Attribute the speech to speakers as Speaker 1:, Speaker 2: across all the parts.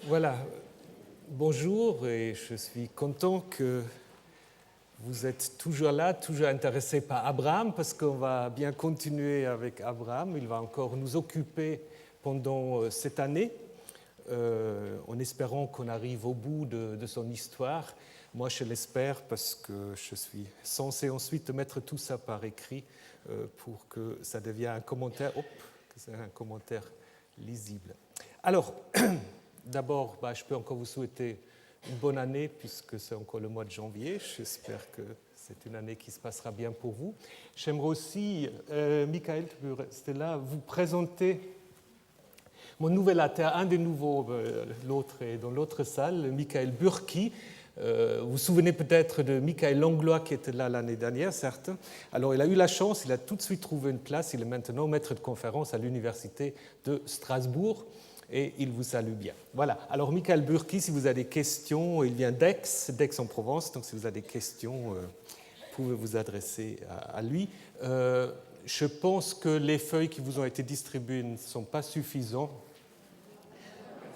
Speaker 1: Voilà, bonjour et je suis content que vous êtes toujours là, toujours intéressé par Abraham parce qu'on va bien continuer avec Abraham. Il va encore nous occuper pendant cette année en espérant qu'on arrive au bout de son histoire. Moi, je l'espère parce que je suis censé ensuite mettre tout ça par écrit pour que ça devienne un commentaire, que c'est un commentaire lisible. Alors, d'abord, je peux encore vous souhaiter une bonne année puisque c'est encore le mois de janvier. J'espère que c'est une année qui se passera bien pour vous. J'aimerais aussi, Michael, tu peux rester là, vous présenter mon nouvel athlète, un des nouveaux, l'autre est dans l'autre salle, Michael Burki. Vous vous souvenez peut-être de Michael Langlois qui était là l'année dernière, certains. Alors il a eu la chance, il a tout de suite trouvé une place, il est maintenant maître de conférence à l'université de Strasbourg et il vous salue bien. Voilà, alors Michael Burki, si vous avez des questions, il vient d'Aix-en-Provence, donc si vous avez des questions, vous pouvez vous adresser à lui. Je pense que les feuilles qui vous ont été distribuées ne sont pas suffisantes.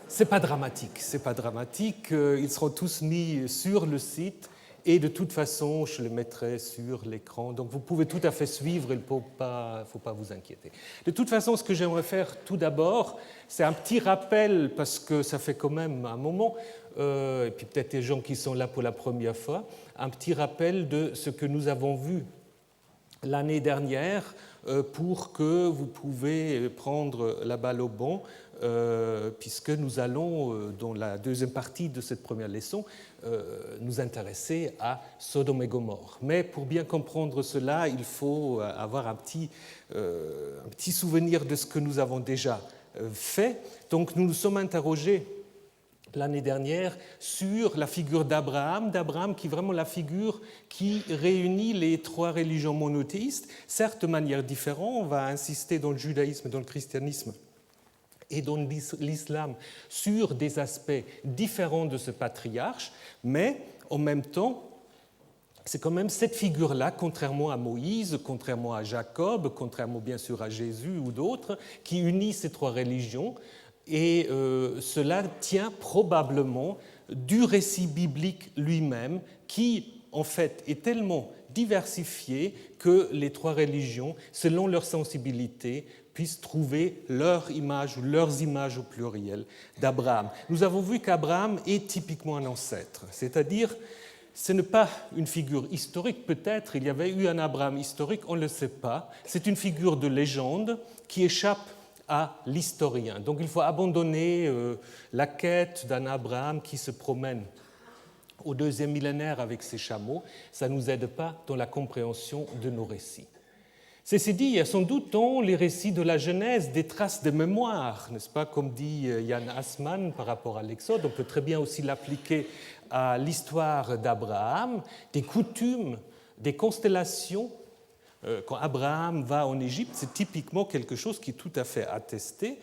Speaker 1: C'est pas dramatique, c'est pas dramatique. Ils seront tous mis sur le site et de toute façon, je les mettrai sur l'écran. Donc vous pouvez tout à fait suivre, il ne faut pas vous inquiéter. De toute façon, ce que j'aimerais faire tout d'abord, c'est un petit rappel, parce que ça fait quand même un moment, et puis peut-être des gens qui sont là pour la première fois, un petit rappel de ce que nous avons vu l'année dernière pour que vous pouvez prendre la balle au bond, puisque nous allons, dans la deuxième partie de cette première leçon, nous intéresser à Sodome et Gomorrhe. Mais pour bien comprendre cela, il faut avoir un petit souvenir de ce que nous avons déjà fait. Donc nous nous sommes interrogés l'année dernière sur la figure d'Abraham qui est vraiment la figure qui réunit les trois religions monothéistes, certes de manière différente. On va insister dans le judaïsme, dans le christianisme et dans l'islam sur des aspects différents de ce patriarche, mais en même temps, c'est quand même cette figure-là, contrairement à Moïse, contrairement à Jacob, contrairement bien sûr à Jésus ou d'autres, qui unit ces trois religions. Et cela tient probablement du récit biblique lui-même qui, en fait, est tellement diversifié que les trois religions, selon leur sensibilité, puissent trouver leur image ou leurs images au pluriel d'Abraham. Nous avons vu qu'Abraham est typiquement un ancêtre, c'est-à-dire ce n'est pas une figure historique, peut-être il y avait eu un Abraham historique, on ne le sait pas, c'est une figure de légende qui échappe à l'historien. Donc il faut abandonner la quête d'un Abraham qui se promène au deuxième millénaire avec ses chameaux. Ça ne nous aide pas dans la compréhension de nos récits. Ceci dit, il y a sans doute dans les récits de la Genèse des traces de mémoire, n'est-ce pas, comme dit Yann Assmann par rapport à l'Exode. On peut très bien aussi l'appliquer à l'histoire d'Abraham, des coutumes, des constellations. Quand Abraham va en Égypte, c'est typiquement quelque chose qui est tout à fait attesté,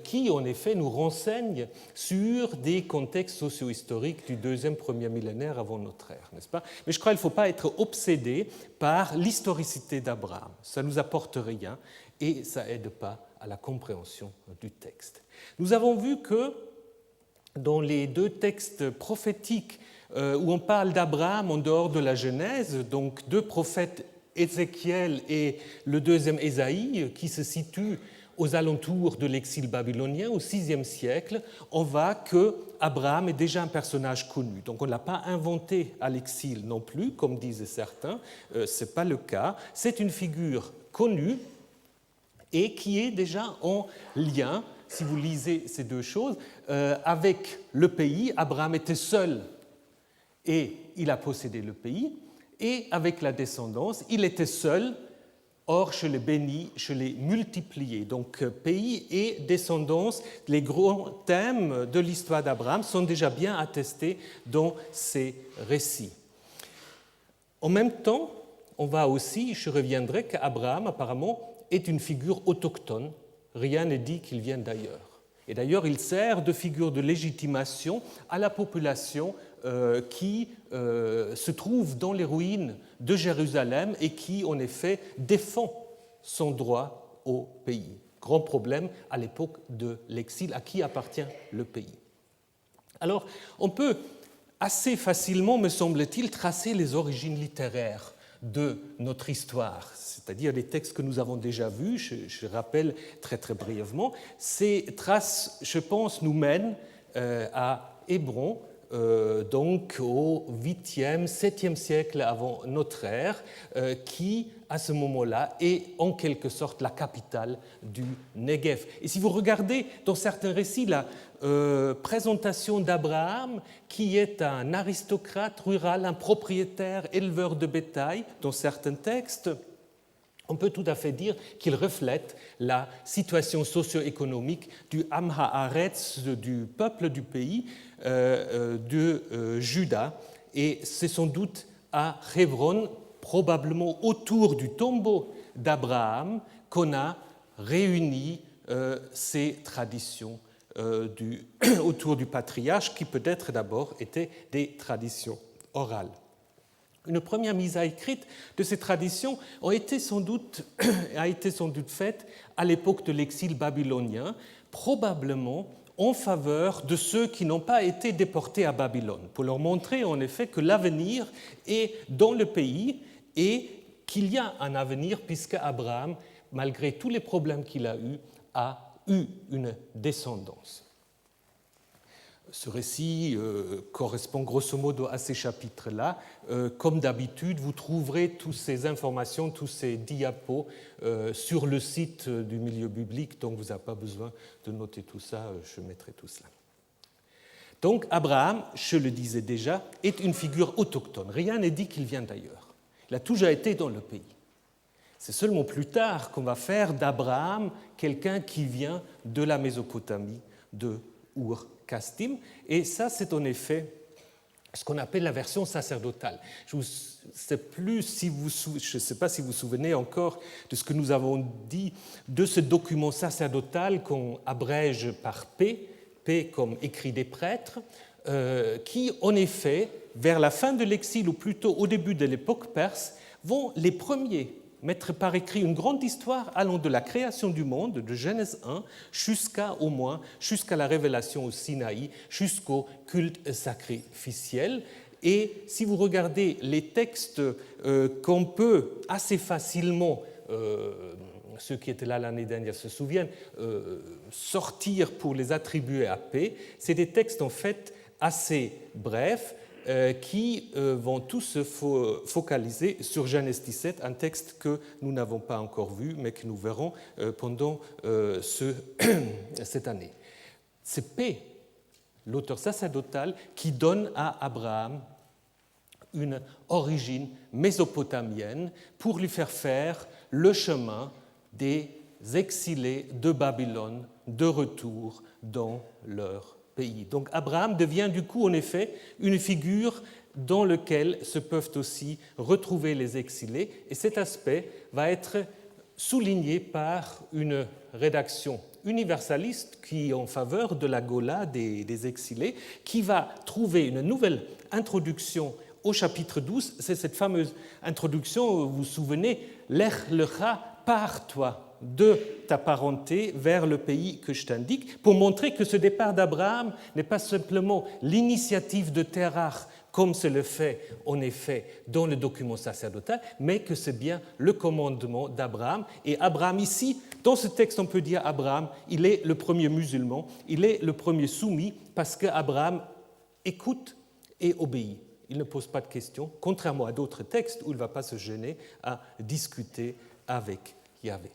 Speaker 1: qui en effet nous renseigne sur des contextes socio-historiques du deuxième, premier millénaire avant notre ère, n'est-ce pas? Mais je crois qu'il ne faut pas être obsédé par l'historicité d'Abraham. Ça ne nous apporte rien et ça n'aide pas à la compréhension du texte. Nous avons vu que dans les deux textes prophétiques où on parle d'Abraham en dehors de la Genèse, donc deux prophètes, Ézéchiel et le deuxième Ésaïe, qui se situent aux alentours de l'exil babylonien au VIe siècle, on voit que Abraham est déjà un personnage connu. Donc on ne l'a pas inventé à l'exil non plus, comme disent certains, ce n'est pas le cas. C'est une figure connue et qui est déjà en lien, si vous lisez ces deux choses, avec le pays. Abraham était seul et il a possédé le pays. Et avec la descendance, il était seul, or je l'ai béni, je l'ai multiplié. Donc pays et descendance, les grands thèmes de l'histoire d'Abraham sont déjà bien attestés dans ces récits. En même temps, on va aussi, je reviendrai, qu'Abraham apparemment est une figure autochtone, rien n'est dit qu'il vienne d'ailleurs. Et d'ailleurs, il sert de figure de légitimation à la population qui se trouve dans les ruines de Jérusalem et qui, en effet, défend son droit au pays. Grand problème à l'époque de l'exil, à qui appartient le pays. Alors, on peut assez facilement, me semble-t-il, tracer les origines littéraires de notre histoire, c'est-à-dire les textes que nous avons déjà vus. Je rappelle très très brièvement. Ces traces, je pense, nous mènent à Hébron, donc au 8e, 7e siècle avant notre ère, qui, à ce moment-là, est en quelque sorte la capitale du Negev. Et si vous regardez dans certains récits la présentation d'Abraham, qui est un aristocrate rural, un propriétaire, éleveur de bétail, dans certains textes, on peut tout à fait dire qu'il reflète la situation socio-économique du Am Haaretz, du peuple du pays, de Juda. Et c'est sans doute à Hébron, probablement autour du tombeau d'Abraham, qu'on a réuni ces traditions autour du patriarche, qui peut-être d'abord étaient des traditions orales. Une première mise à écrit de ces traditions a été sans doute faite à l'époque de l'exil babylonien, probablement en faveur de ceux qui n'ont pas été déportés à Babylone, pour leur montrer en effet que l'avenir est dans le pays et qu'il y a un avenir puisque Abraham, malgré tous les problèmes qu'il a eu une descendance. Ce récit correspond grosso modo à ces chapitres-là. Comme d'habitude, vous trouverez toutes ces informations, tous ces diapos sur le site du Milieu biblique, donc vous n'avez pas besoin de noter tout ça, je mettrai tout cela. Donc Abraham, je le disais déjà, est une figure autochtone. Rien n'est dit qu'il vient d'ailleurs. Il a toujours été dans le pays. C'est seulement plus tard qu'on va faire d'Abraham quelqu'un qui vient de la Mésopotamie, de Ur-Kasdim. Et ça, c'est en effet ce qu'on appelle la version sacerdotale. Je ne sais pas si vous vous souvenez encore de ce que nous avons dit de ce document sacerdotal qu'on abrège par P comme écrit des prêtres, qui, en effet, vers la fin de l'exil, ou plutôt au début de l'époque perse, vont les premiers mettre par écrit une grande histoire allant de la création du monde, de Genèse 1, jusqu'à la révélation au Sinaï, jusqu'au culte sacrificiel. Et si vous regardez les textes qu'on peut assez facilement, ceux qui étaient là l'année dernière se souviennent, sortir pour les attribuer à P, c'est des textes en fait assez brefs, qui vont tous se focaliser sur Genèse 17, un texte que nous n'avons pas encore vu, mais que nous verrons pendant cette année. C'est P, l'auteur sacerdotal, qui donne à Abraham une origine mésopotamienne pour lui faire le chemin des exilés de Babylone de retour dans leur pays. Donc Abraham devient du coup en effet une figure dans laquelle se peuvent aussi retrouver les exilés, et cet aspect va être souligné par une rédaction universaliste qui est en faveur de la Gola des exilés, qui va trouver une nouvelle introduction au chapitre 12, c'est cette fameuse introduction, vous vous souvenez, « Lech lecha, pars-toi de ta parenté vers le pays que je t'indique », pour montrer que ce départ d'Abraham n'est pas simplement l'initiative de Terach, comme c'est le fait en effet dans le document sacerdotal, mais que c'est bien le commandement d'Abraham. Et Abraham ici, dans ce texte, on peut dire Abraham, il est le premier musulman, il est le premier soumis, parce qu'Abraham écoute et obéit. Il ne pose pas de questions, contrairement à d'autres textes où il ne va pas se gêner à discuter avec Yahvé.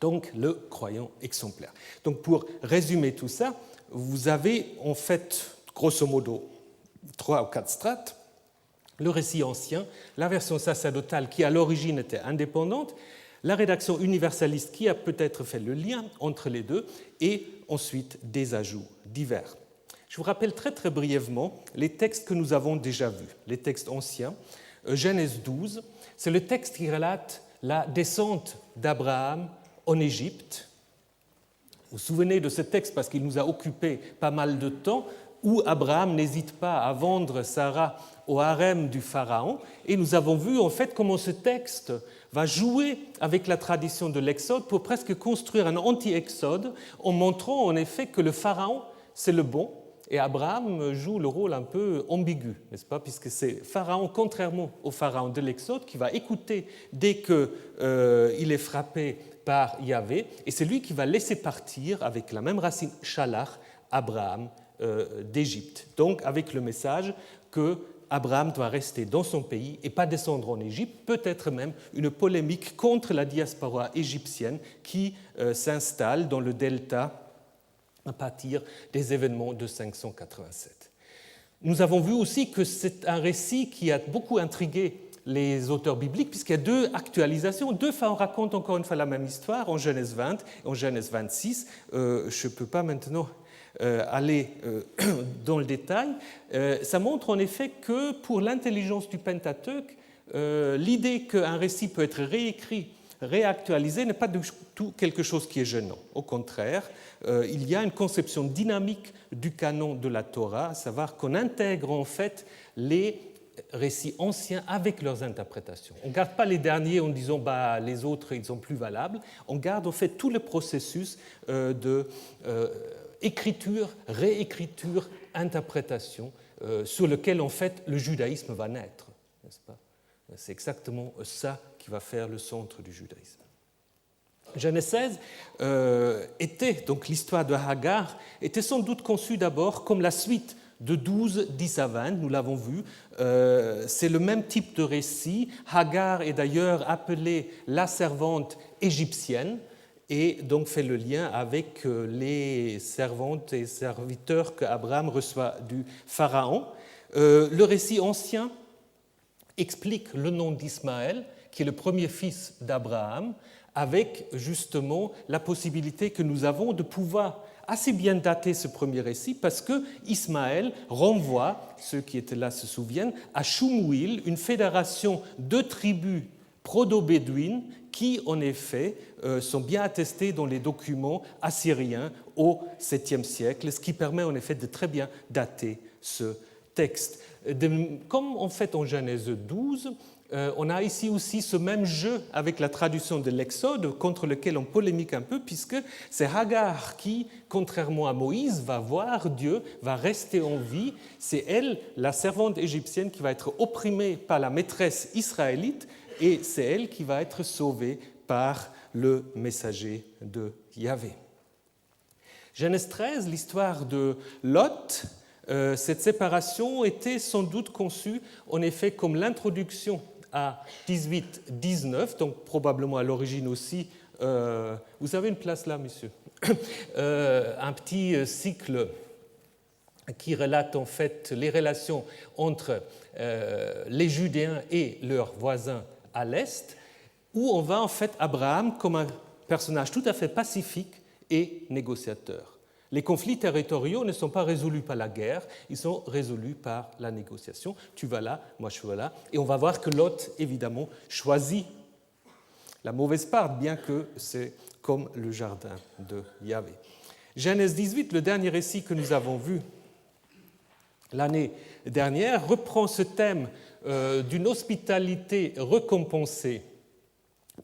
Speaker 1: Donc, le croyant exemplaire. Donc, pour résumer tout ça, vous avez en fait, grosso modo, 3 ou 4 strates. Le récit ancien, la version sacerdotale qui à l'origine était indépendante, la rédaction universaliste qui a peut-être fait le lien entre les deux, et ensuite des ajouts divers. Je vous rappelle très très brièvement les textes que nous avons déjà vus, les textes anciens. Genèse 12, c'est le texte qui relate la descente d'Abraham en Égypte. Vous vous souvenez de ce texte parce qu'il nous a occupé pas mal de temps, où Abraham n'hésite pas à vendre Sarah au harem du Pharaon. Et nous avons vu en fait comment ce texte va jouer avec la tradition de l'Exode pour presque construire un anti-Exode en montrant en effet que le Pharaon, c'est le bon, et Abraham joue le rôle un peu ambigu, n'est-ce pas, puisque c'est Pharaon, contrairement au Pharaon de l'Exode, qui va écouter dès qu'il est frappé par Yahvé, et c'est lui qui va laisser partir, avec la même racine shalach, Abraham d'Égypte. Donc avec le message que Abraham doit rester dans son pays et pas descendre en Égypte, peut-être même une polémique contre la diaspora égyptienne qui s'installe dans le delta à partir des événements de 587. Nous avons vu aussi que c'est un récit qui a beaucoup intrigué les auteurs bibliques, puisqu'il y a deux actualisations. Deux fois, on raconte encore une fois la même histoire, en Genèse 20 et en Genèse 26. Je ne peux pas maintenant aller dans le détail. Ça montre en effet que pour l'intelligence du Pentateuque, l'idée qu'un récit peut être réécrit, réactualisé, n'est pas du tout quelque chose qui est gênant. Au contraire, il y a une conception dynamique du canon de la Torah, à savoir qu'on intègre en fait les récits anciens avec leurs interprétations. On ne garde pas les derniers en disant les autres ils sont plus valables. On garde en fait tout le processus de écriture, réécriture, interprétation sur lequel en fait le judaïsme va naître, n'est-ce pas ? C'est exactement ça qui va faire le centre du judaïsme. Genèse 16 était, donc l'histoire de Hagar, était sans doute conçue d'abord comme la suite de 12, 10 à 20, nous l'avons vu. C'est le même type de récit. Hagar est d'ailleurs appelée la servante égyptienne et donc fait le lien avec les servantes et serviteurs qu'Abraham reçoit du Pharaon. Le récit ancien explique le nom d'Ismaël, qui est le premier fils d'Abraham, avec justement la possibilité que nous avons de pouvoir assez bien dater ce premier récit, parce que Ismaël renvoie, ceux qui étaient là se souviennent, à Shumuel, une fédération de tribus proto-bédouines qui, en effet, sont bien attestées dans les documents assyriens au 7e siècle, ce qui permet en effet de très bien dater ce texte. Comme en fait en Genèse 12, on a ici aussi ce même jeu avec la traduction de l'Exode, contre lequel on polémique un peu, puisque c'est Hagar qui, contrairement à Moïse, va voir Dieu, va rester en vie. C'est elle, la servante égyptienne, qui va être opprimée par la maîtresse israélite, et c'est elle qui va être sauvée par le messager de Yahvé. Genèse 13, l'histoire de Lot. Cette séparation était sans doute conçue en effet comme l'introduction à 18-19, donc probablement à l'origine aussi. Vous avez une place là, monsieur. Un petit cycle qui relate en fait les relations entre les Judéens et leurs voisins à l'est, où on voit en fait Abraham comme un personnage tout à fait pacifique et négociateur. Les conflits territoriaux ne sont pas résolus par la guerre, ils sont résolus par la négociation. Tu vas là, moi je vais là. Et on va voir que Lot, évidemment, choisit la mauvaise part, bien que c'est comme le jardin de Yahvé. Genèse 18, le dernier récit que nous avons vu l'année dernière, reprend ce thème d'une hospitalité récompensée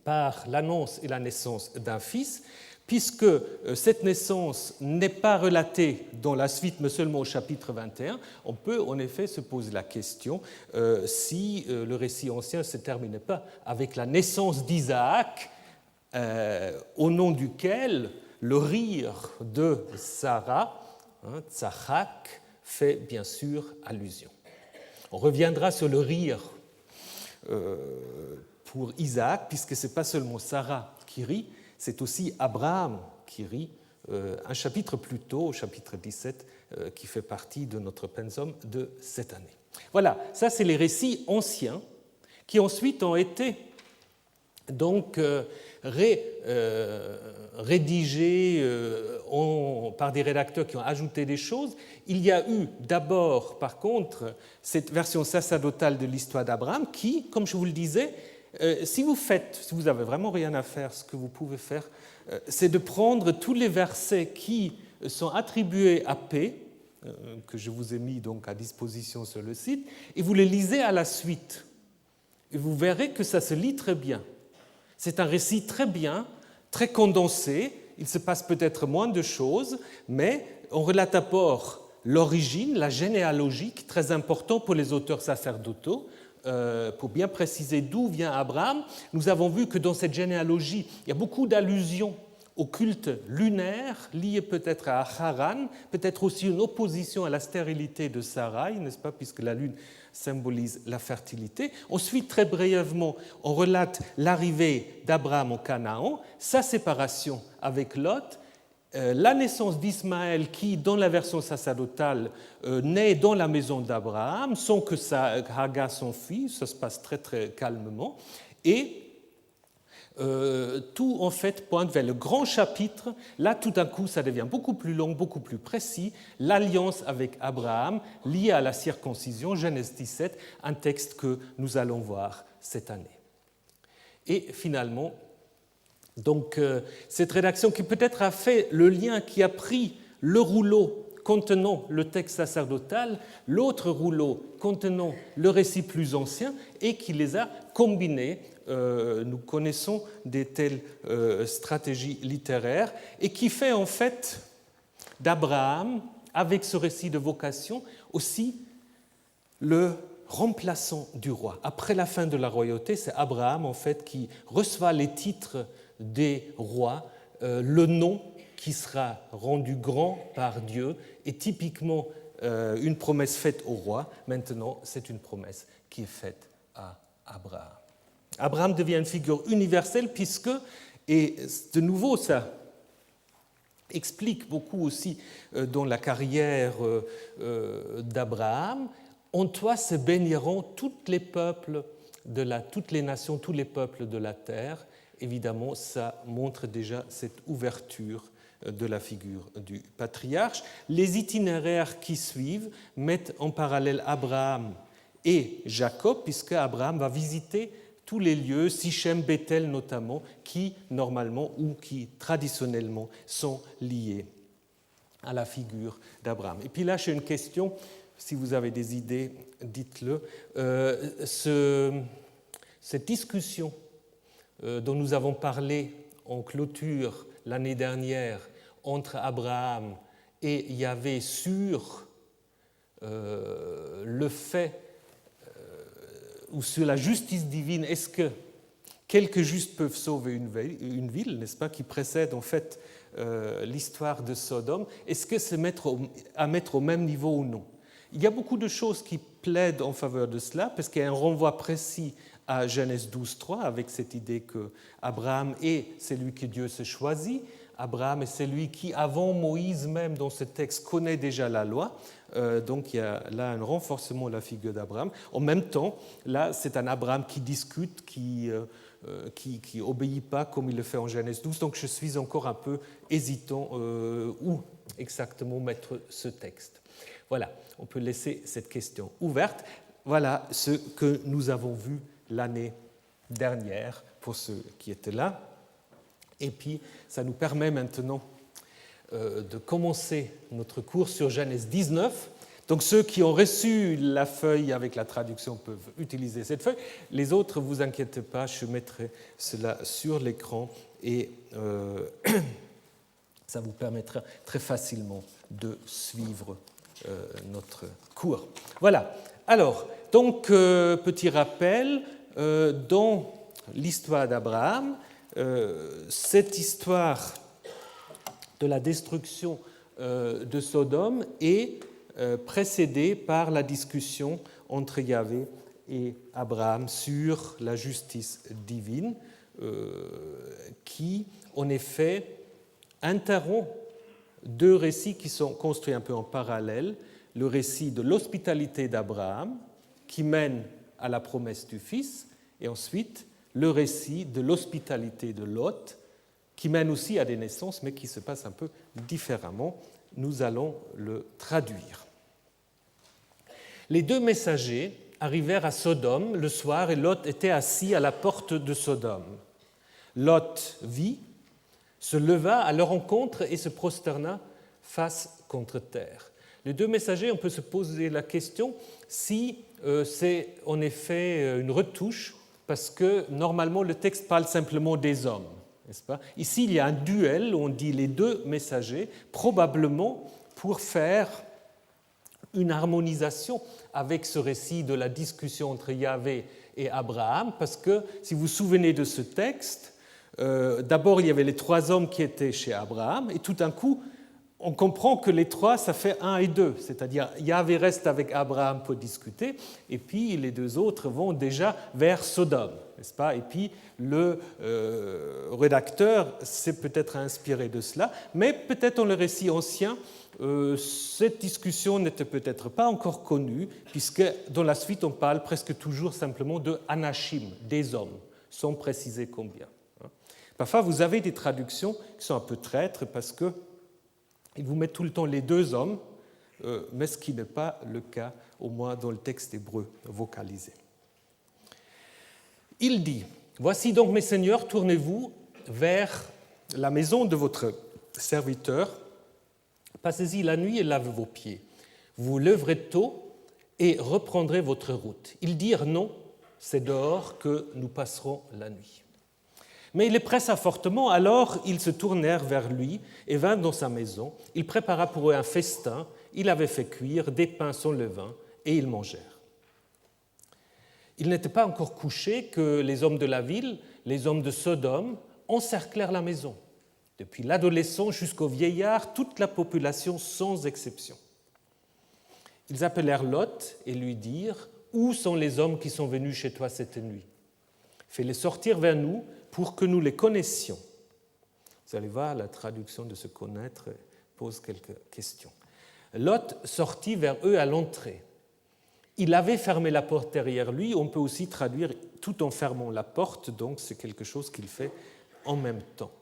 Speaker 1: par l'annonce et la naissance d'un fils, puisque cette naissance n'est pas relatée dans la suite, mais seulement au chapitre 21, on peut en effet se poser la question si le récit ancien ne se terminait pas avec la naissance d'Isaac, au nom duquel le rire de Sarah, Tzachak, fait bien sûr allusion. On reviendra sur le rire pour Isaac, puisque ce n'est pas seulement Sarah qui rit, c'est aussi Abraham qui rit, un chapitre plus tôt, au chapitre 17, qui fait partie de notre pensum de cette année. Voilà, ça c'est les récits anciens qui ensuite ont été donc rédigés par des rédacteurs qui ont ajouté des choses. Il y a eu d'abord, par contre, cette version sacerdotale de l'histoire d'Abraham qui, comme je vous le disais, si vous avez vraiment rien à faire, ce que vous pouvez faire, c'est de prendre tous les versets qui sont attribués à P, que je vous ai mis donc à disposition sur le site, et vous les lisez à la suite. Et vous verrez que ça se lit très bien. C'est un récit très bien, très condensé. Il se passe peut-être moins de choses, mais on relate d'abord l'origine, la généalogie, très important pour les auteurs sacerdotaux, pour bien préciser d'où vient Abraham. Nous avons vu que dans cette généalogie, il y a beaucoup d'allusions au culte lunaire, lié peut-être à Haran, peut-être aussi une opposition à la stérilité de Sarai, n'est-ce pas, puisque la lune symbolise la fertilité. Ensuite, très brièvement, on relate l'arrivée d'Abraham au Canaan, sa séparation avec Lot, la naissance d'Ismaël qui, dans la version sacerdotale, naît dans la maison d'Abraham, sans que Hagar s'enfuie, ça se passe très très calmement, et tout en fait pointe vers le grand chapitre. Là, tout d'un coup, ça devient beaucoup plus long, beaucoup plus précis. L'alliance avec Abraham liée à la circoncision, Genèse 17, un texte que nous allons voir cette année. Et finalement, donc, cette rédaction qui peut-être a fait le lien, qui a pris le rouleau contenant le texte sacerdotal, l'autre rouleau contenant le récit plus ancien, et qui les a combinés. Nous connaissons des telles stratégies littéraires, et qui fait en fait d'Abraham, avec ce récit de vocation, aussi le remplaçant du roi. Après la fin de la royauté, c'est Abraham en fait qui reçoit les titres des rois, le nom qui sera rendu grand par Dieu est typiquement une promesse faite au roi. Maintenant, c'est une promesse qui est faite à Abraham. Abraham devient une figure universelle puisque, et de nouveau ça explique beaucoup aussi dans la carrière d'Abraham, en toi se baigneront tous les peuples toutes les nations, tous les peuples de la terre. Évidemment, ça montre déjà cette ouverture de la figure du patriarche. Les itinéraires qui suivent mettent en parallèle Abraham et Jacob, puisque Abraham va visiter tous les lieux, Sichem, Bethel notamment, qui normalement ou qui traditionnellement sont liés à la figure d'Abraham. Et puis là, j'ai une question, si vous avez des idées, dites-le. Cette discussion dont nous avons parlé en clôture l'année dernière entre Abraham et Yahvé sur le fait ou sur la justice divine, est-ce que quelques justes peuvent sauver une ville, n'est-ce pas, qui précède en fait l'histoire de Sodome, est-ce que c'est à mettre au même niveau ou non? Il y a beaucoup de choses qui plaident en faveur de cela, parce qu'il y a un renvoi précis à Genèse 12.3, avec cette idée que Abraham est celui que Dieu se choisit. Abraham est celui qui, avant Moïse même, dans ce texte, connaît déjà la loi. Donc il y a là un renforcement de la figure d'Abraham. En même temps, là, c'est un Abraham qui discute, qui obéit pas comme il le fait en Genèse 12. Donc je suis encore un peu hésitant où exactement mettre ce texte. Voilà, on peut laisser cette question ouverte. Voilà ce que nous avons vu l'année dernière pour ceux qui étaient là. Et puis, ça nous permet maintenant de commencer notre cours sur Genèse 19. Donc, ceux qui ont reçu la feuille avec la traduction peuvent utiliser cette feuille. Les autres, ne vous inquiétez pas, je mettrai cela sur l'écran et ça vous permettra très facilement de suivre notre cours. Voilà. Alors, donc, petit rappel, dans l'histoire d'Abraham, cette histoire de la destruction de Sodome est précédée par la discussion entre Yahvé et Abraham sur la justice divine qui, en effet, interrompt deux récits qui sont construits un peu en parallèle. Le récit de l'hospitalité d'Abraham qui mène à la promesse du Fils, et ensuite le récit de l'hospitalité de Lot qui mène aussi à des naissances, mais qui se passe un peu différemment. Nous allons le traduire. Les deux messagers arrivèrent à Sodome le soir et Lot était assis à la porte de Sodome. Lot vit, se leva à leur rencontre et se prosterna face contre terre. Les deux messagers, on peut se poser la question si c'est en effet une retouche, parce que normalement le texte parle simplement des hommes, n'est-ce pas? Ici, il y a un duel où on dit les deux messagers, probablement pour faire une harmonisation avec ce récit de la discussion entre Yahvé et Abraham, parce que si vous vous souvenez de ce texte, d'abord il y avait les 3 hommes qui étaient chez Abraham, et tout d'un coup, on comprend que les 3, ça fait 1 et 2, c'est-à-dire Yahvé reste avec Abraham pour discuter, et puis les 2 autres vont déjà vers Sodome, n'est-ce pas? Et puis le rédacteur s'est peut-être inspiré de cela, mais peut-être dans le récit ancien, cette discussion n'était peut-être pas encore connue, puisque dans la suite on parle presque toujours simplement de anachim, des hommes, sans préciser combien. Parfois vous avez des traductions qui sont un peu traîtres parce que ils vous mettent tout le temps les 2 hommes, mais ce qui n'est pas le cas, au moins dans le texte hébreu vocalisé. Il dit, « Voici donc, mes seigneurs, tournez-vous vers la maison de votre serviteur, passez-y la nuit et lavez vos pieds. Vous vous lèverez tôt et reprendrez votre route. » Ils dirent, « Non, c'est dehors que nous passerons la nuit. » Mais il les pressa fortement, alors ils se tournèrent vers lui et vinrent dans sa maison. Il prépara pour eux un festin, il avait fait cuire des pains sans levain, et ils mangèrent. Il n'était pas encore couché que les hommes de la ville, les hommes de Sodome, encerclèrent la maison. Depuis l'adolescent jusqu'au vieillard, toute la population sans exception. Ils appelèrent Lot et lui dirent « Où sont les hommes qui sont venus chez toi cette nuit? Fais-les sortir vers nous, pour que nous les connaissions. » Vous allez voir, la traduction de se connaître pose quelques questions. Lot sortit vers eux à l'entrée. Il avait fermé la porte derrière lui, on peut aussi traduire tout en fermant la porte, donc c'est quelque chose qu'il fait en même temps.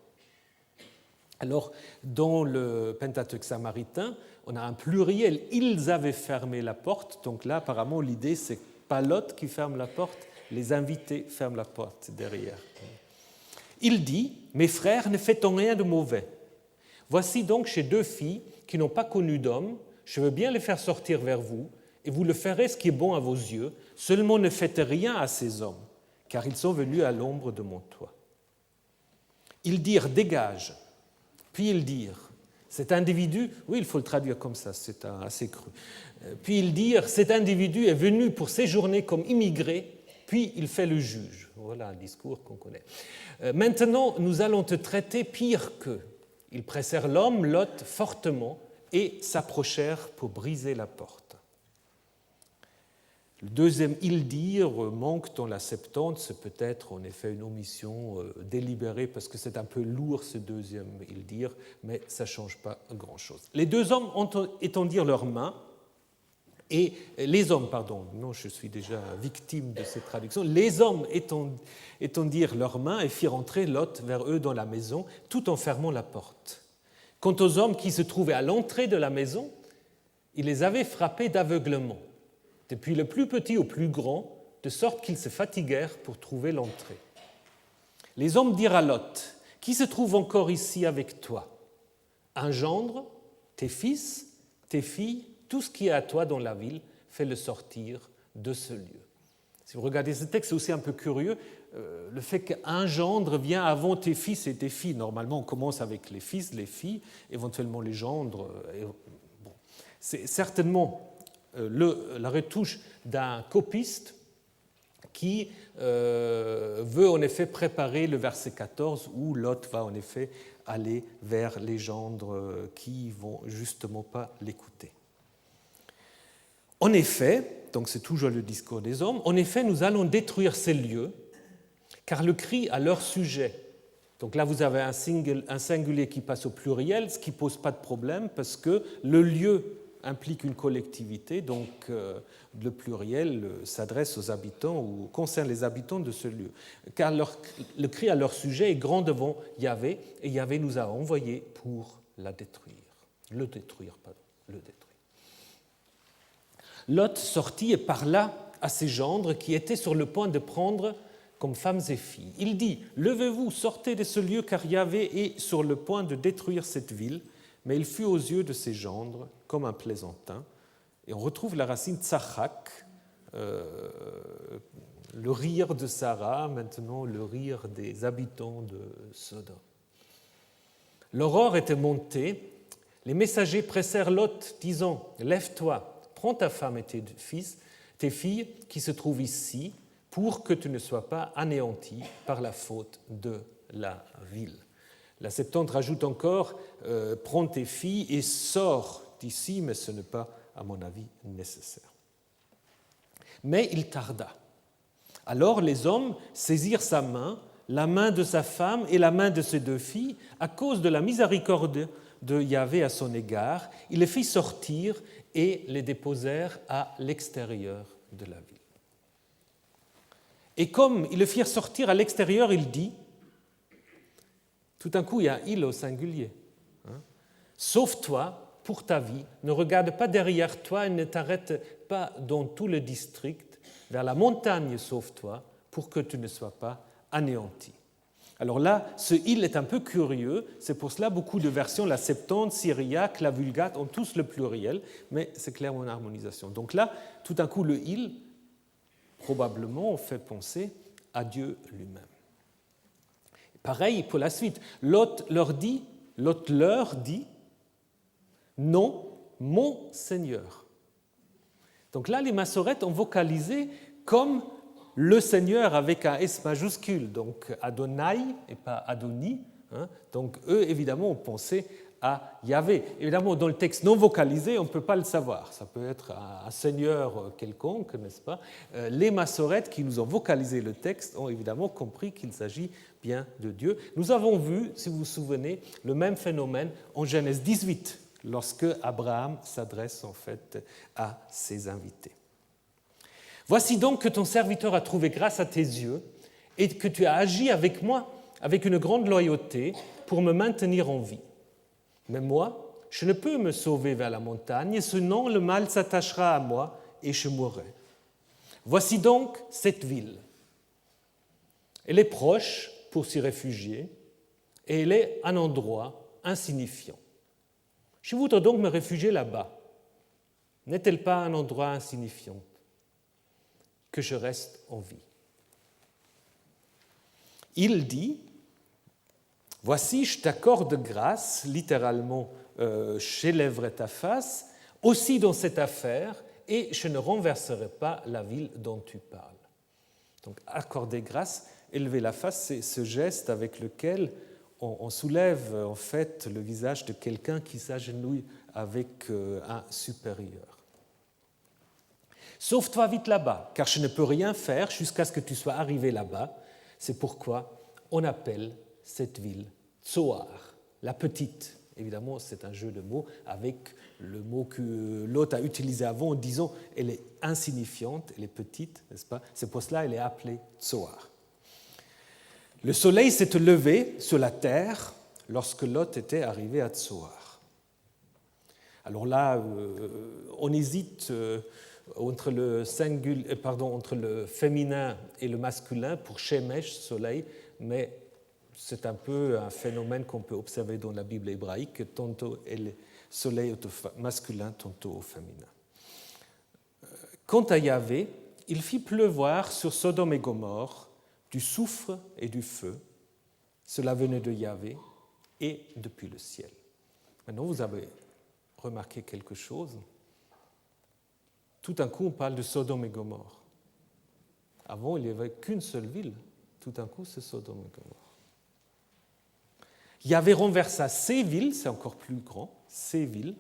Speaker 1: Alors, dans le Pentateuque samaritain, on a un pluriel, ils avaient fermé la porte, donc là apparemment l'idée c'est pas Lot qui ferme la porte, les invités ferment la porte derrière. Il dit, « Mes frères, ne faites rien de mauvais. Voici donc chez 2 filles qui n'ont pas connu d'homme, je veux bien les faire sortir vers vous, et vous le ferez ce qui est bon à vos yeux, seulement ne faites rien à ces hommes, car ils sont venus à l'ombre de mon toit. » Ils dirent, « Dégage. » Puis ils dirent, « Cet individu, oui, il faut le traduire comme ça, c'est assez cru. Puis ils dirent, « Cet individu est venu pour séjourner comme immigré, puis il fait le juge. » Voilà un discours qu'on connaît. « Maintenant, nous allons te traiter pire qu'eux. » Ils pressèrent l'homme, Lot, fortement et s'approchèrent pour briser la porte. Le deuxième « ils dirent » manque dans la Septante, c'est peut-être en effet une omission délibérée parce que c'est un peu lourd ce deuxième « ils dirent », mais ça ne change pas grand-chose. Les 2 hommes étendirent leurs mains, et les hommes, pardon, non, je suis déjà victime de cette traduction, les hommes étendirent leurs mains et firent entrer Lot vers eux dans la maison, tout en fermant la porte. Quant aux hommes qui se trouvaient à l'entrée de la maison, ils les avaient frappés d'aveuglement, depuis le plus petit au plus grand, de sorte qu'ils se fatiguèrent pour trouver l'entrée. Les hommes dirent à Lot, « Qui se trouve encore ici avec toi? Un gendre, tes fils, tes filles, tout ce qui est à toi dans la ville, fais-le sortir de ce lieu. » Si vous regardez ce texte, c'est aussi un peu curieux, le fait qu'un gendre vient avant tes fils et tes filles. Normalement, on commence avec les fils, les filles, éventuellement les gendres. Bon. C'est certainement la retouche d'un copiste qui veut en effet préparer le verset 14 où Lot va en effet aller vers les gendres qui ne vont justement pas l'écouter. En effet, donc c'est toujours le discours des hommes, en effet, nous allons détruire ces lieux, car le cri à leur sujet. Donc là, vous avez un singulier qui passe au pluriel, ce qui ne pose pas de problème, parce que le lieu implique une collectivité, donc le pluriel s'adresse aux habitants ou concerne les habitants de ce lieu. Car le cri à leur sujet est grand devant Yahvé, et Yahvé nous a envoyés pour le détruire. Lot sortit et parla à ses gendres qui étaient sur le point de prendre comme femmes et filles. Il dit, « Levez-vous, sortez de ce lieu, car Yahvé est sur le point de détruire cette ville. » Mais il fut aux yeux de ses gendres comme un plaisantin. Et on retrouve la racine tsachak, le rire de Sarah, maintenant le rire des habitants de Sodome. L'aurore était montée. Les messagers pressèrent Lot, disant, « Lève-toi, prends ta femme et tes filles qui se trouvent ici, pour que tu ne sois pas anéanti par la faute de la ville. La Septante rajoute encore prends tes filles et sors d'ici, mais ce n'est pas, à mon avis, nécessaire. Mais il tarda. Alors les hommes saisirent sa main, la main de sa femme et la main de ses 2 filles, à cause de la miséricorde de Yahvé à son égard. Il les fit sortir et les déposèrent à l'extérieur de la ville. Et comme ils le firent sortir à l'extérieur, il dit, tout d'un coup il y a un « il » au singulier, sauve-toi pour ta vie, ne regarde pas derrière toi et ne t'arrête pas dans tout le district, vers la montagne sauve-toi pour que tu ne sois pas anéanti. Alors là, ce « il » est un peu curieux, c'est pour cela beaucoup de versions, la Septante, Syriaque, la Vulgate, ont tous le pluriel, mais c'est clairement une harmonisation. Donc là, tout d'un coup, le « il » probablement on fait penser à Dieu lui-même. Pareil pour la suite. Lot leur dit, non, mon Seigneur. Donc là, les massorètes ont vocalisé comme le Seigneur avec un S majuscule, donc Adonai et pas Adoni. Donc eux, évidemment, ont pensé à Yahvé. Évidemment, dans le texte non vocalisé, on ne peut pas le savoir. Ça peut être un seigneur quelconque, n'est-ce pas? Les massorètes qui nous ont vocalisé le texte ont évidemment compris qu'il s'agit bien de Dieu. Nous avons vu, si vous vous souvenez, le même phénomène en Genèse 18, lorsque Abraham s'adresse en fait à ses invités. Voici donc que ton serviteur a trouvé grâce à tes yeux et que tu as agi avec moi avec une grande loyauté pour me maintenir en vie. Mais moi, je ne peux me sauver vers la montagne, sinon le mal s'attachera à moi et je mourrai. Voici donc cette ville. Elle est proche pour s'y réfugier et elle est un endroit insignifiant. Je voudrais donc me réfugier là-bas. N'est-elle pas un endroit insignifiant que je reste en vie? Il dit, voici, je t'accorde grâce, littéralement, j'élèverai ta face, aussi dans cette affaire, et je ne renverserai pas la ville dont tu parles. Donc, accorder grâce, élever la face, c'est ce geste avec lequel on soulève en fait le visage de quelqu'un qui s'agenouille avec un supérieur. Sauve-toi vite là-bas, car je ne peux rien faire jusqu'à ce que tu sois arrivé là-bas. C'est pourquoi on appelle cette ville Tsoar, la petite. Évidemment, c'est un jeu de mots avec le mot que Lot a utilisé avant en disant elle est insignifiante, elle est petite, n'est-ce pas? C'est pour cela qu'elle est appelée Tsoar. Le soleil s'est levé sur la terre lorsque Lot était arrivé à Tsoar. Alors là, on hésite entre le féminin et le masculin pour Shemesh, soleil, mais c'est un peu un phénomène qu'on peut observer dans la Bible hébraïque, que tantôt le soleil est au masculin, tantôt au féminin. Quant à Yahvé, il fit pleuvoir sur Sodome et Gomorrhe du soufre et du feu. Cela venait de Yahvé et depuis le ciel. Maintenant, vous avez remarqué quelque chose. Tout d'un coup, on parle de Sodome et Gomorrhe. Avant, il n'y avait qu'une seule ville. Tout d'un coup, c'est Sodome et Gomorrhe. Yahvé renversa ces villes, c'est encore plus grand, ces villes,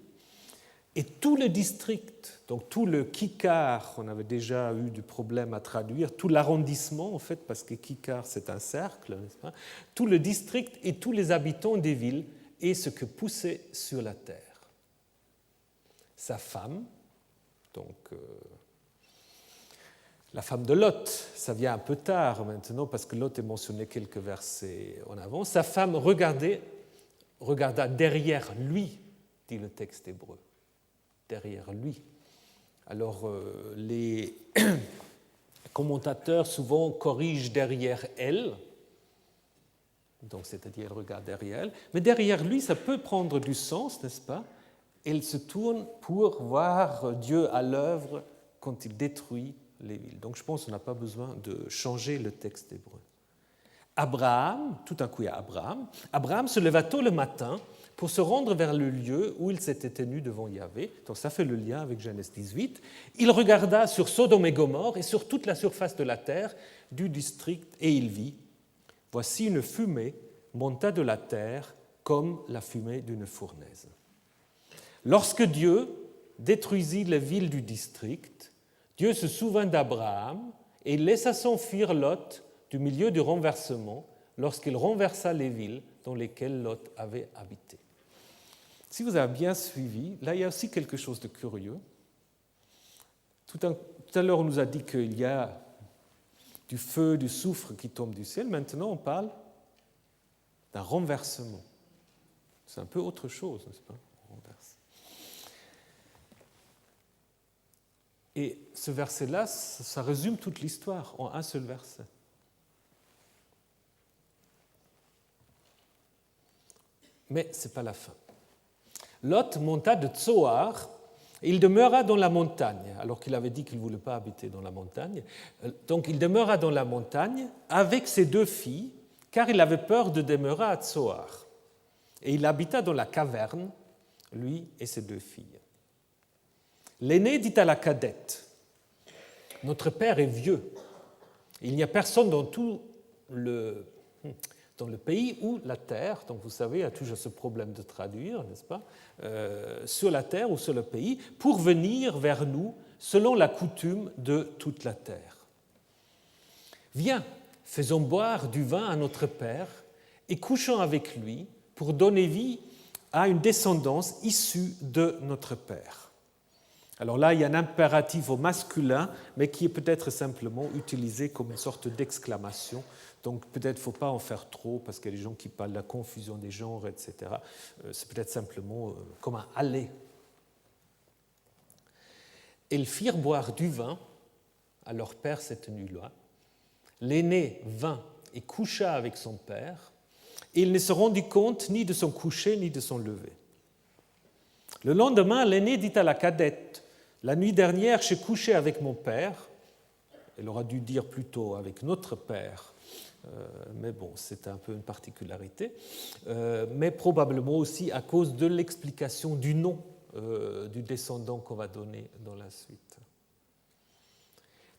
Speaker 1: et tout le district, donc tout le Kikar, on avait déjà eu du problème à traduire, tout l'arrondissement en fait, parce que Kikar c'est un cercle, n'est-ce pas? Tout le district et tous les habitants des villes et ce que poussait sur la terre. Sa femme, donc la femme de Lot, ça vient un peu tard maintenant parce que Lot est mentionné quelques versets en avant, sa femme regarda derrière lui, dit le texte hébreu. Derrière lui. Alors, les commentateurs souvent corrigent derrière elle, donc c'est-à-dire elle regarde derrière elle, mais derrière lui, ça peut prendre du sens, n'est-ce pas? Elle se tourne pour voir Dieu à l'œuvre quand il détruit les villes. Donc je pense qu'on n'a pas besoin de changer le texte hébreu. Abraham, tout d'un coup il y a Abraham se leva tôt le matin pour se rendre vers le lieu où il s'était tenu devant Yahvé. Donc ça fait le lien avec Genèse 18. Il regarda sur Sodome et Gomorrhe et sur toute la surface de la terre du district et il vit. Voici une fumée monta de la terre comme la fumée d'une fournaise. Lorsque Dieu détruisit les villes du district, Dieu se souvint d'Abraham et il laissa s'enfuir Lot du milieu du renversement lorsqu'il renversa les villes dans lesquelles Lot avait habité. Si vous avez bien suivi, là il y a aussi quelque chose de curieux. Tout à l'heure on nous a dit qu'il y a du feu, du soufre qui tombe du ciel. Maintenant on parle d'un renversement. C'est un peu autre chose, n'est-ce pas? On renverse. Et ce verset-là, ça résume toute l'histoire en un seul verset. Mais ce n'est pas la fin. Lot monta de Tsoar et il demeura dans la montagne, alors qu'il avait dit qu'il ne voulait pas habiter dans la montagne. Donc il demeura dans la montagne avec ses 2 filles, car il avait peur de demeurer à Tsoar. Et il habita dans la caverne, lui et ses 2 filles. L'aîné dit à la cadette, « Notre père est vieux. Il n'y a personne dans tout le pays ou la terre, donc vous savez, il y a toujours ce problème de traduire, n'est-ce pas, sur la terre ou sur le pays, pour venir vers nous selon la coutume de toute la terre. Viens, faisons boire du vin à notre père et couchons avec lui pour donner vie à une descendance issue de notre père. » Alors là, il y a un impératif au masculin, mais qui est peut-être simplement utilisé comme une sorte d'exclamation. Donc peut-être il ne faut pas en faire trop, parce qu'il y a des gens qui parlent de la confusion des genres, etc. C'est peut-être simplement comme un « aller ». Ils firent boire du vin à leur père cette nuit-là. L'aîné vint et coucha avec son père, et il ne se rendit compte ni de son coucher ni de son lever. Le lendemain, l'aîné dit à la cadette, « La nuit dernière, j'ai couché avec mon père. » Elle aura dû dire plutôt avec notre père, mais bon, c'est un peu une particularité, mais probablement aussi à cause de l'explication du nom du descendant qu'on va donner dans la suite.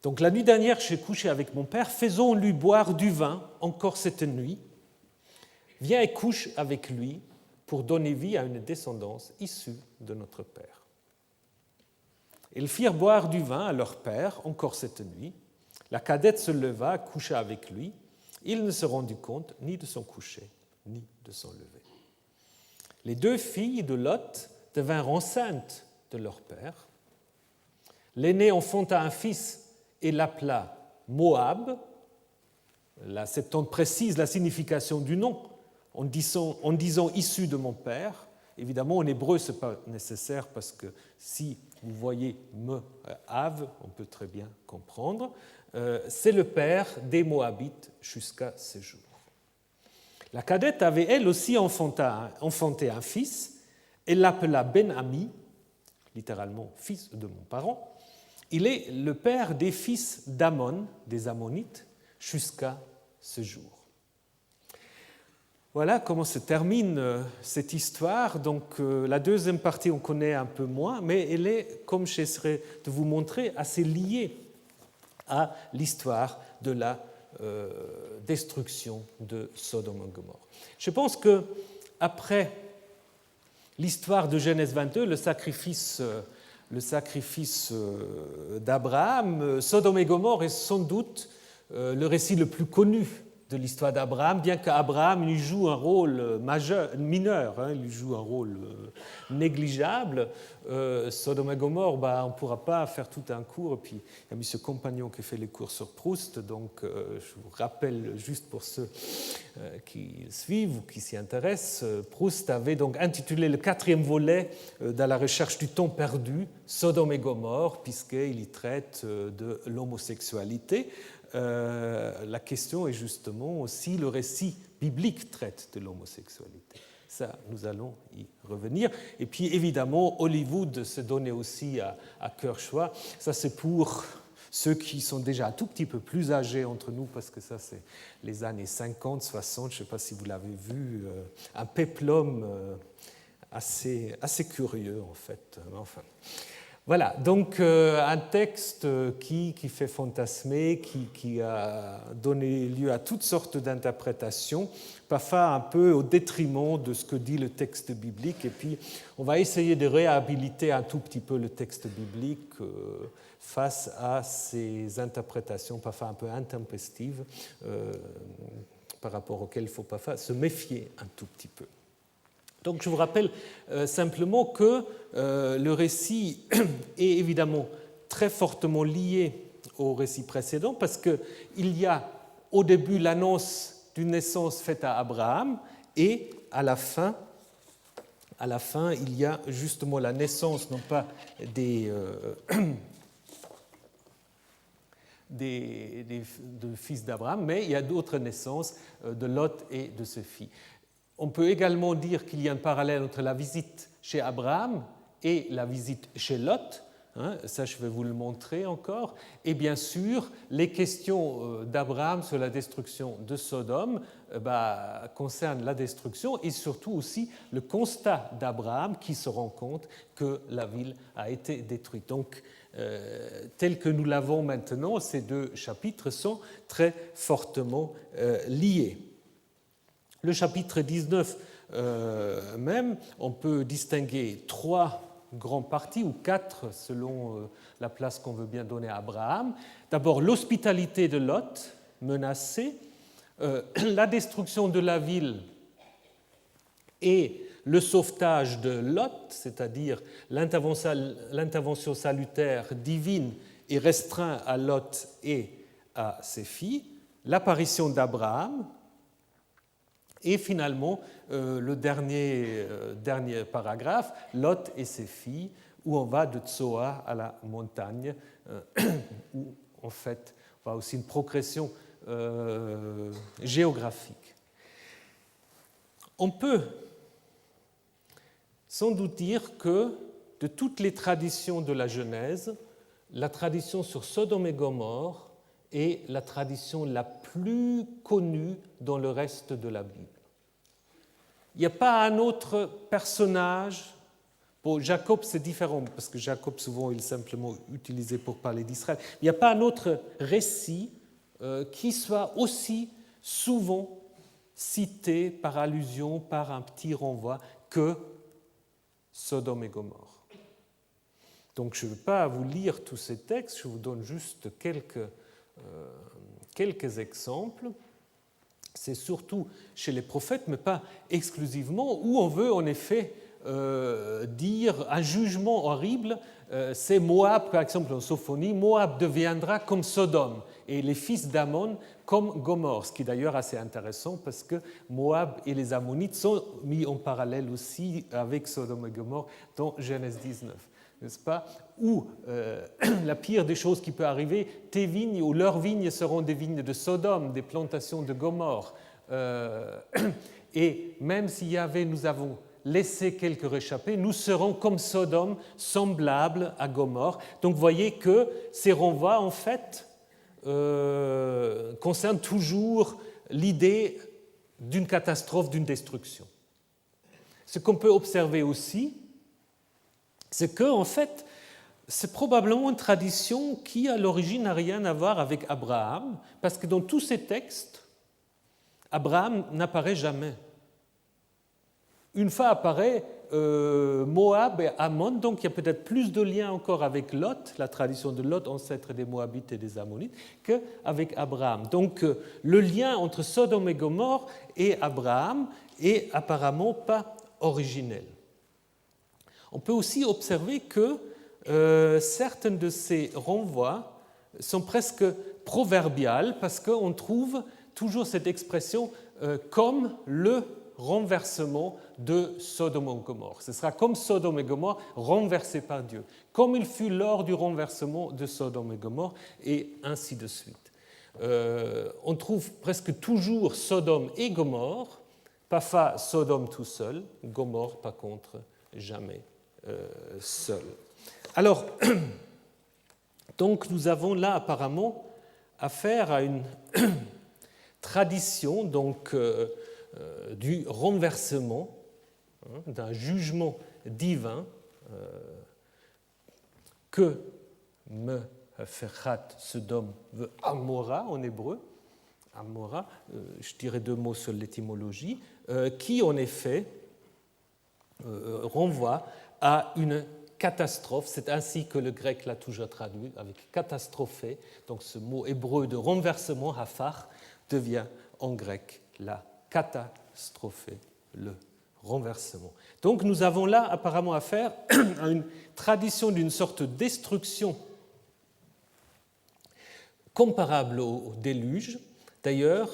Speaker 1: Donc la nuit dernière, j'ai couché avec mon père, faisons-lui boire du vin encore cette nuit. Viens et couche avec lui pour donner vie à une descendance issue de notre père. Ils firent boire du vin à leur père encore cette nuit. La cadette se leva, coucha avec lui. Il ne se rendit compte ni de son coucher, ni de son lever. Les 2 filles de Lot devinrent enceintes de leur père. L'aînée enfanta un fils et l'appela Moab. La Septante précise la signification du nom en disant issu de mon père. Évidemment, en hébreu, ce n'est pas nécessaire parce que si vous voyez Moab, on peut très bien comprendre. C'est le père des Moabites jusqu'à ce jour. La cadette avait elle aussi enfanté un fils. Elle l'appela Ben-Ami, littéralement fils de mon parent. Il est le père des fils d'Amon, des Ammonites, jusqu'à ce jour. Voilà comment se termine cette histoire. Donc, la deuxième partie, on connaît un peu moins, mais elle est, comme j'essaierai de vous montrer, assez liée à l'histoire de la destruction de Sodome et Gomorrhe. Je pense qu'après l'histoire de Genèse 22, le sacrifice d'Abraham, Sodome et Gomorrhe est sans doute le récit le plus connu de l'histoire d'Abraham, bien qu'Abraham lui joue un rôle mineur, il lui joue un rôle négligeable. Sodome et Gomorrhe, on ne pourra pas faire tout un cours. Et puis, il y a mis ce compagnon qui fait les cours sur Proust, donc je vous rappelle juste pour ceux qui suivent ou qui s'y intéressent, Proust avait donc intitulé le 4e volet dans la recherche du temps perdu, Sodome et Gomorrhe, puisqu'il y traite de l'homosexualité. La question est justement aussi le récit biblique traite de l'homosexualité. Ça, nous allons y revenir. Et puis, évidemment, Hollywood se donnait aussi à cœur joie. Ça, c'est pour Ceux qui sont déjà un tout petit peu plus âgés entre nous, parce que ça c'est les années 50, 60, je ne sais pas si vous l'avez vu, un péplum assez curieux en fait. Enfin. Voilà, donc un texte qui fait fantasmer, qui a donné lieu à toutes sortes d'interprétations, parfois un peu au détriment de ce que dit le texte biblique, et puis on va essayer de réhabiliter un tout petit peu le texte biblique face à ces interprétations parfois un peu intempestives par rapport auxquelles il faut parfois se méfier un tout petit peu. Donc je vous rappelle simplement que le récit est évidemment très fortement lié au récit précédent parce qu'il y a au début l'annonce d'une naissance faite à Abraham et à la fin, il y a justement la naissance non pas des fils d'Abraham, mais il y a d'autres naissances de Lot et de ses filles. On peut également dire qu'il y a un parallèle entre la visite chez Abraham et la visite chez Lot. Ça, je vais vous le montrer encore. Et bien sûr, les questions d'Abraham sur la destruction de Sodome concernent la destruction et surtout aussi le constat d'Abraham qui se rend compte que la ville a été détruite. Donc, tel que nous l'avons maintenant, ces deux chapitres sont très fortement liés. Le chapitre 19 même, on peut distinguer 3 grandes parties, ou 4 selon la place qu'on veut bien donner à Abraham. D'abord, l'hospitalité de Lot, menacée, la destruction de la ville et le sauvetage de Lot, c'est-à-dire l'intervention salutaire divine et restreinte à Lot et à ses filles, l'apparition d'Abraham, et finalement, le dernier paragraphe, Lot et ses filles, où on va de Tsoa à la montagne, où en fait, on voit aussi une progression géographique. On peut sans doute dire que de toutes les traditions de la Genèse, la tradition sur Sodome et Gomorrhe est la tradition la plus connue dans le reste de la Bible. Il n'y a pas un autre personnage. Bon, Jacob, c'est différent, parce que Jacob, souvent, il est simplement utilisé pour parler d'Israël. Il n'y a pas un autre récit qui soit aussi souvent cité par allusion, par un petit renvoi, que Sodome et Gomorrhe. Donc, je ne vais pas vous lire tous ces textes, je vous donne juste quelques exemples. C'est surtout chez les prophètes, mais pas exclusivement, où on veut en effet dire un jugement horrible. C'est Moab, par exemple en Sophonie, Moab deviendra comme Sodome et les fils d'Ammon comme Gomorrhe, ce qui est d'ailleurs assez intéressant parce que Moab et les Ammonites sont mis en parallèle aussi avec Sodome et Gomorrhe dans Genèse 19. N'est-ce pas? Ou la pire des choses qui peut arriver, tes vignes ou leurs vignes seront des vignes de Sodome, des plantations de Gomorrhe. Et même si Yahvé nous avons laissé quelques réchappés, nous serons comme Sodome, semblables à Gomorrhe. Donc vous voyez que ces renvois, en fait, concernent toujours l'idée d'une catastrophe, d'une destruction. Ce qu'on peut observer aussi, c'est que, en fait, c'est probablement une tradition qui, à l'origine, n'a rien à voir avec Abraham, parce que dans tous ces textes, Abraham n'apparaît jamais. Une fois apparaît Moab et Ammon, donc il y a peut-être plus de liens encore avec Lot, la tradition de Lot, ancêtre des Moabites et des Ammonites, qu'avec Abraham. Donc le lien entre Sodome et Gomorrhe et Abraham est apparemment pas originel. On peut aussi observer que certains de ces renvois sont presque proverbiales parce qu'on trouve toujours cette expression comme le renversement de Sodome et Gomorrhe. Ce sera comme Sodome et Gomorrhe renversés par Dieu, comme il fut lors du renversement de Sodome et Gomorrhe, et ainsi de suite. On trouve presque toujours Sodome et Gomorrhe, parfois Sodome tout seul, Gomorrhe par contre jamais seul. Alors, Donc nous avons là apparemment affaire à une tradition donc, du renversement, d'un jugement divin que Meferat Sodom veut Amora en hébreu, Amora, je dirais 2 mots sur l'étymologie, qui en effet renvoie à une catastrophe, c'est ainsi que le grec l'a toujours traduit, avec catastrophé, donc ce mot hébreu de renversement, hafar, devient en grec la catastrophé, le renversement. Donc nous avons là apparemment affaire à une tradition d'une sorte de destruction comparable au déluge. D'ailleurs,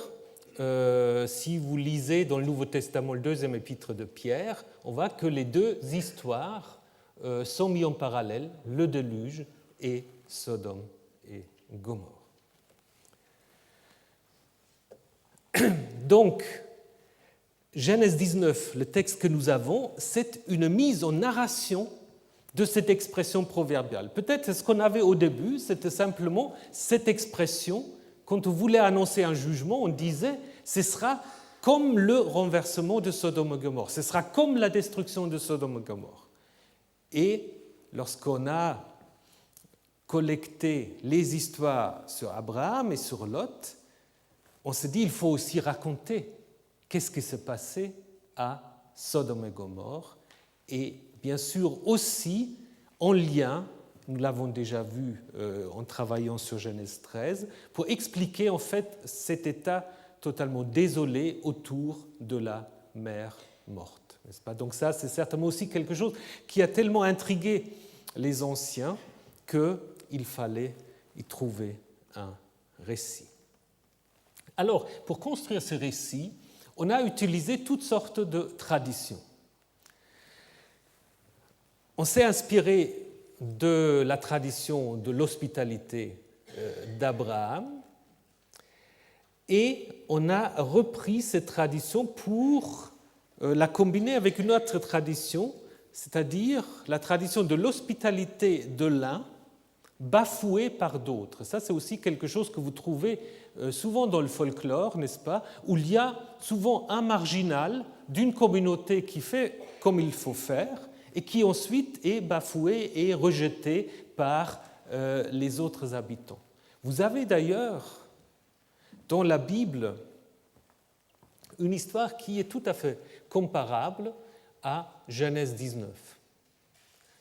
Speaker 1: si vous lisez dans le Nouveau Testament le 2e épître de Pierre, on voit que les 2 histoires sont mises en parallèle, le déluge et Sodome et Gomorrhe. Donc, Genèse 19, le texte que nous avons, c'est une mise en narration de cette expression proverbiale. Peut-être ce qu'on avait au début, c'était simplement cette expression. Quand on voulait annoncer un jugement, on disait « ce sera comme le renversement de Sodome et Gomorrhe, ce sera comme la destruction de Sodome et Gomorrhe ». Et lorsqu'on a collecté les histoires sur Abraham et sur Lot, on s'est dit il faut aussi raconter qu'est-ce qui s'est passé à Sodome et Gomorrhe, et bien sûr aussi en lien, nous l'avons déjà vu en travaillant sur Genèse 13, pour expliquer en fait cet état totalement désolé autour de la mer morte. N'est-ce pas ? Donc ça, c'est certainement aussi quelque chose qui a tellement intrigué les anciens qu'il fallait y trouver un récit. Alors, pour construire ce récit, on a utilisé toutes sortes de traditions. On s'est inspiré de la tradition de l'hospitalité d'Abraham et on a repris cette tradition pour la combiner avec une autre tradition, c'est-à-dire la tradition de l'hospitalité de l'un bafouée par d'autres. Ça, c'est aussi quelque chose que vous trouvez souvent dans le folklore, n'est-ce pas, où il y a souvent un marginal d'une communauté qui fait comme il faut faire et qui ensuite est bafoué et rejeté par les autres habitants. Vous avez d'ailleurs dans la Bible une histoire qui est tout à fait comparable à Genèse 19.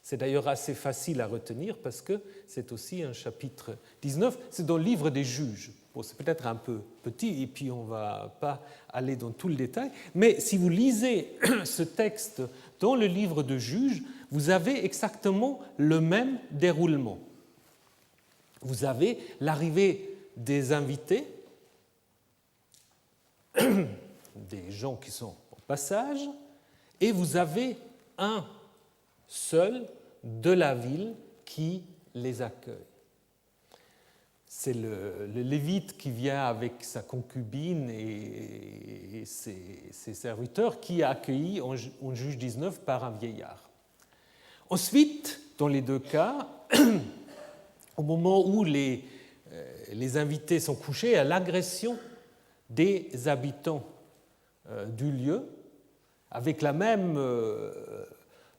Speaker 1: C'est d'ailleurs assez facile à retenir parce que c'est aussi un chapitre 19, c'est dans le livre des Juges. Bon, c'est peut-être un peu petit et puis on ne va pas aller dans tout le détail, mais si vous lisez ce texte dans le livre de Juges, vous avez exactement le même déroulement. Vous avez l'arrivée des invités, des gens qui sont au passage, et vous avez un seul de la ville qui les accueille. C'est le Lévite qui vient avec sa concubine et ses serviteurs qui est accueilli en Juge 19 par un vieillard. Ensuite, dans les 2 cas, au moment où les invités sont couchés, il y a l'agression des habitants du lieu avec la même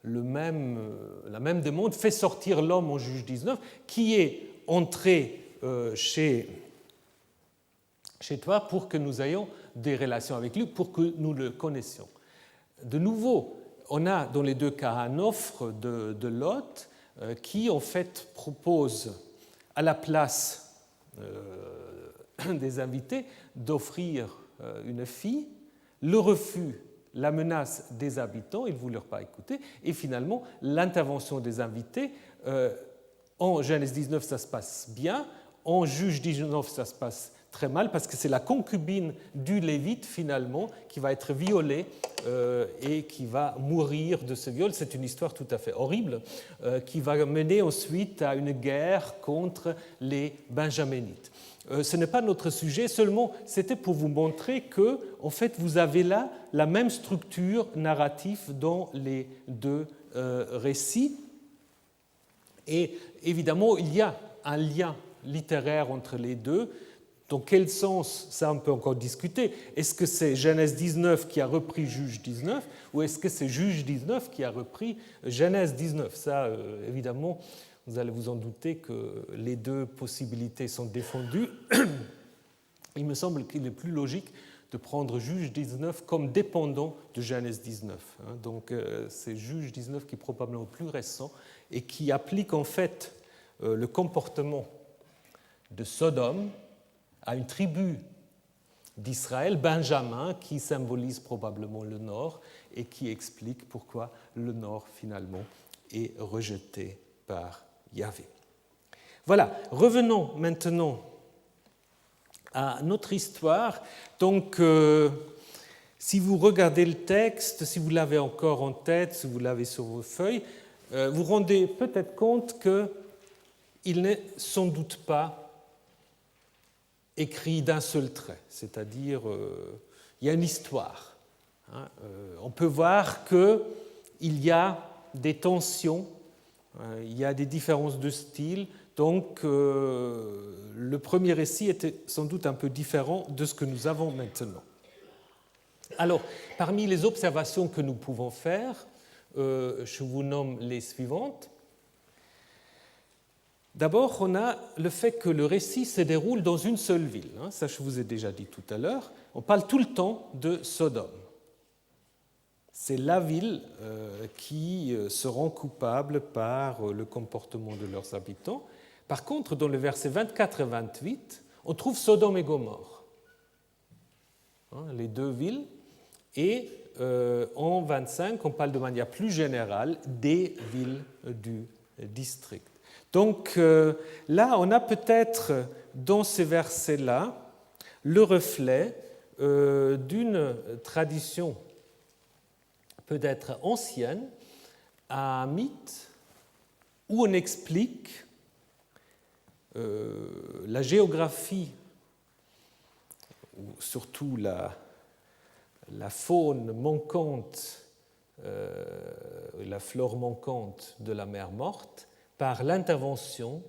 Speaker 1: demande, fait sortir l'homme en Juge 19 qui est entré chez toi pour que nous ayons des relations avec lui, pour que nous le connaissions. De nouveau, on a dans les 2 cas une offre de Lot qui en fait propose à la place des invités d'offrir une fille, le refus, la menace des habitants, ils ne voulurent pas écouter, et finalement l'intervention des invités. En Genèse 19, ça se passe bien, en Juge 19, ça se passe très mal, parce que c'est la concubine du Lévite, finalement, qui va être violée et qui va mourir de ce viol. C'est une histoire tout à fait horrible, qui va mener ensuite à une guerre contre les Benjaminites. Ce n'est pas notre sujet, seulement c'était pour vous montrer que, en fait, vous avez là la même structure narrative dans les 2 récits. Et évidemment, il y a un lien littéraire entre les deux. Dans quel sens, ça on peut encore discuter. Est-ce que c'est Genèse 19 qui a repris Juge 19 ou est-ce que c'est Juge 19 qui a repris Genèse 19? Ça, évidemment, vous allez vous en douter que les deux possibilités sont défendues. Il me semble qu'il est plus logique de prendre Juge 19 comme dépendant de Genèse 19. Donc c'est Juge 19 qui est probablement plus récent et qui applique en fait le comportement de Sodome à une tribu d'Israël, Benjamin, qui symbolise probablement le nord et qui explique pourquoi le nord finalement est rejeté par Yahvé. Voilà, revenons maintenant à notre histoire. Donc, si vous regardez le texte, si vous l'avez encore en tête, si vous l'avez sur vos feuilles, vous rendez peut-être compte qu'il n'est sans doute pas écrit d'un seul trait, c'est-à-dire il y a une histoire. On peut voir qu'il y a des tensions, il y a des différences de style, donc le premier récit était sans doute un peu différent de ce que nous avons maintenant. Alors, parmi les observations que nous pouvons faire, je vous nomme les suivantes. D'abord, on a le fait que le récit se déroule dans une seule ville. Ça, je vous ai déjà dit tout à l'heure. On parle tout le temps de Sodome. C'est la ville qui se rend coupable par le comportement de leurs habitants. Par contre, dans les versets 24 et 28, on trouve Sodome et Gomorrhe, les deux villes. Et en 25, on parle de manière plus générale des villes du district. Donc là, on a peut-être dans ces versets-là le reflet d'une tradition peut-être ancienne, un mythe où on explique la géographie, ou surtout la faune manquante, la flore manquante de la mer Morte, par l'intervention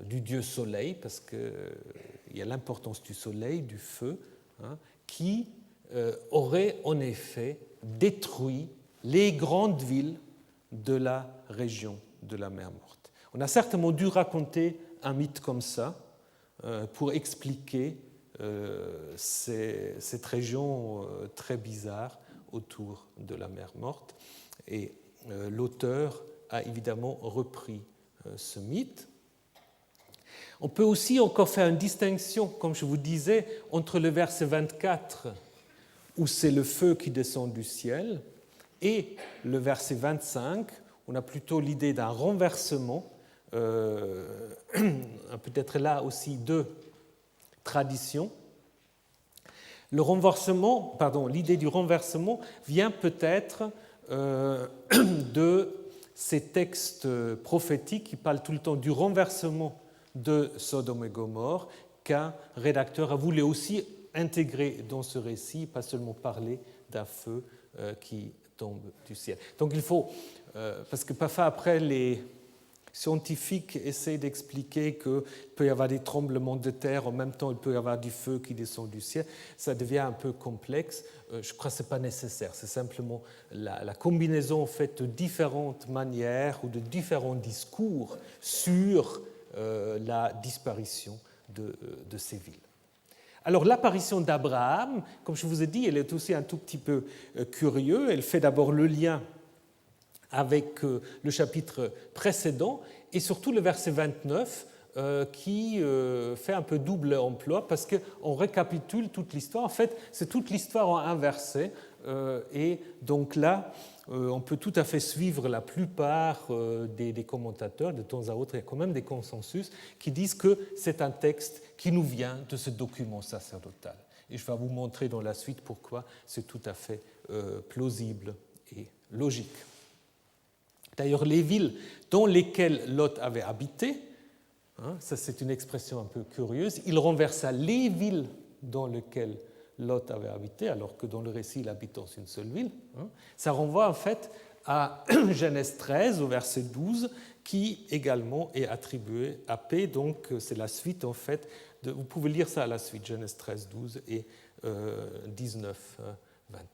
Speaker 1: du dieu soleil, parce qu'il y a l'importance du soleil, du feu, qui aurait en effet détruit les grandes villes de la région de la mer Morte. On a certainement dû raconter un mythe comme ça pour expliquer cette région très bizarre autour de la mer Morte. Et l'auteur a évidemment repris ce mythe. On peut aussi encore faire une distinction, comme je vous disais, entre le verset 24, où c'est le feu qui descend du ciel, et le verset 25, on a plutôt l'idée d'un renversement, peut-être là aussi deux traditions. L'idée du renversement vient peut-être de ces textes prophétiques qui parlent tout le temps du renversement de Sodome et Gomorrhe, qu'un rédacteur a voulu aussi intégrer dans ce récit, pas seulement parler d'un feu qui tombe du ciel. Donc il faut, parce que parfois après les scientifiques essaient d'expliquer qu'il peut y avoir des tremblements de terre, en même temps il peut y avoir du feu qui descend du ciel, ça devient un peu complexe. Je crois que ce n'est pas nécessaire, c'est simplement la combinaison en fait, de différentes manières ou de différents discours sur la disparition de ces villes. Alors l'apparition d'Abraham, comme je vous ai dit, elle est aussi un tout petit peu curieuse. Elle fait d'abord le lien avec le chapitre précédent et surtout le verset 29 qui fait un peu double emploi parce qu'on récapitule toute l'histoire. En fait, c'est toute l'histoire en un verset et donc là, on peut tout à fait suivre la plupart des commentateurs. De temps à autre, il y a quand même des consensus qui disent que c'est un texte qui nous vient de ce document sacerdotal. Et je vais vous montrer dans la suite pourquoi c'est tout à fait plausible et logique. D'ailleurs, les villes dans lesquelles Lot avait habité, ça c'est une expression un peu curieuse, il renversa les villes dans lesquelles Lot avait habité, alors que dans le récit, il habite dans une seule ville. Ça renvoie en fait à Genèse 13 au verset 12, qui également est attribué à P. Donc c'est la suite en fait. Vous pouvez lire ça à la suite, Genèse 13, 12 et 19, 29.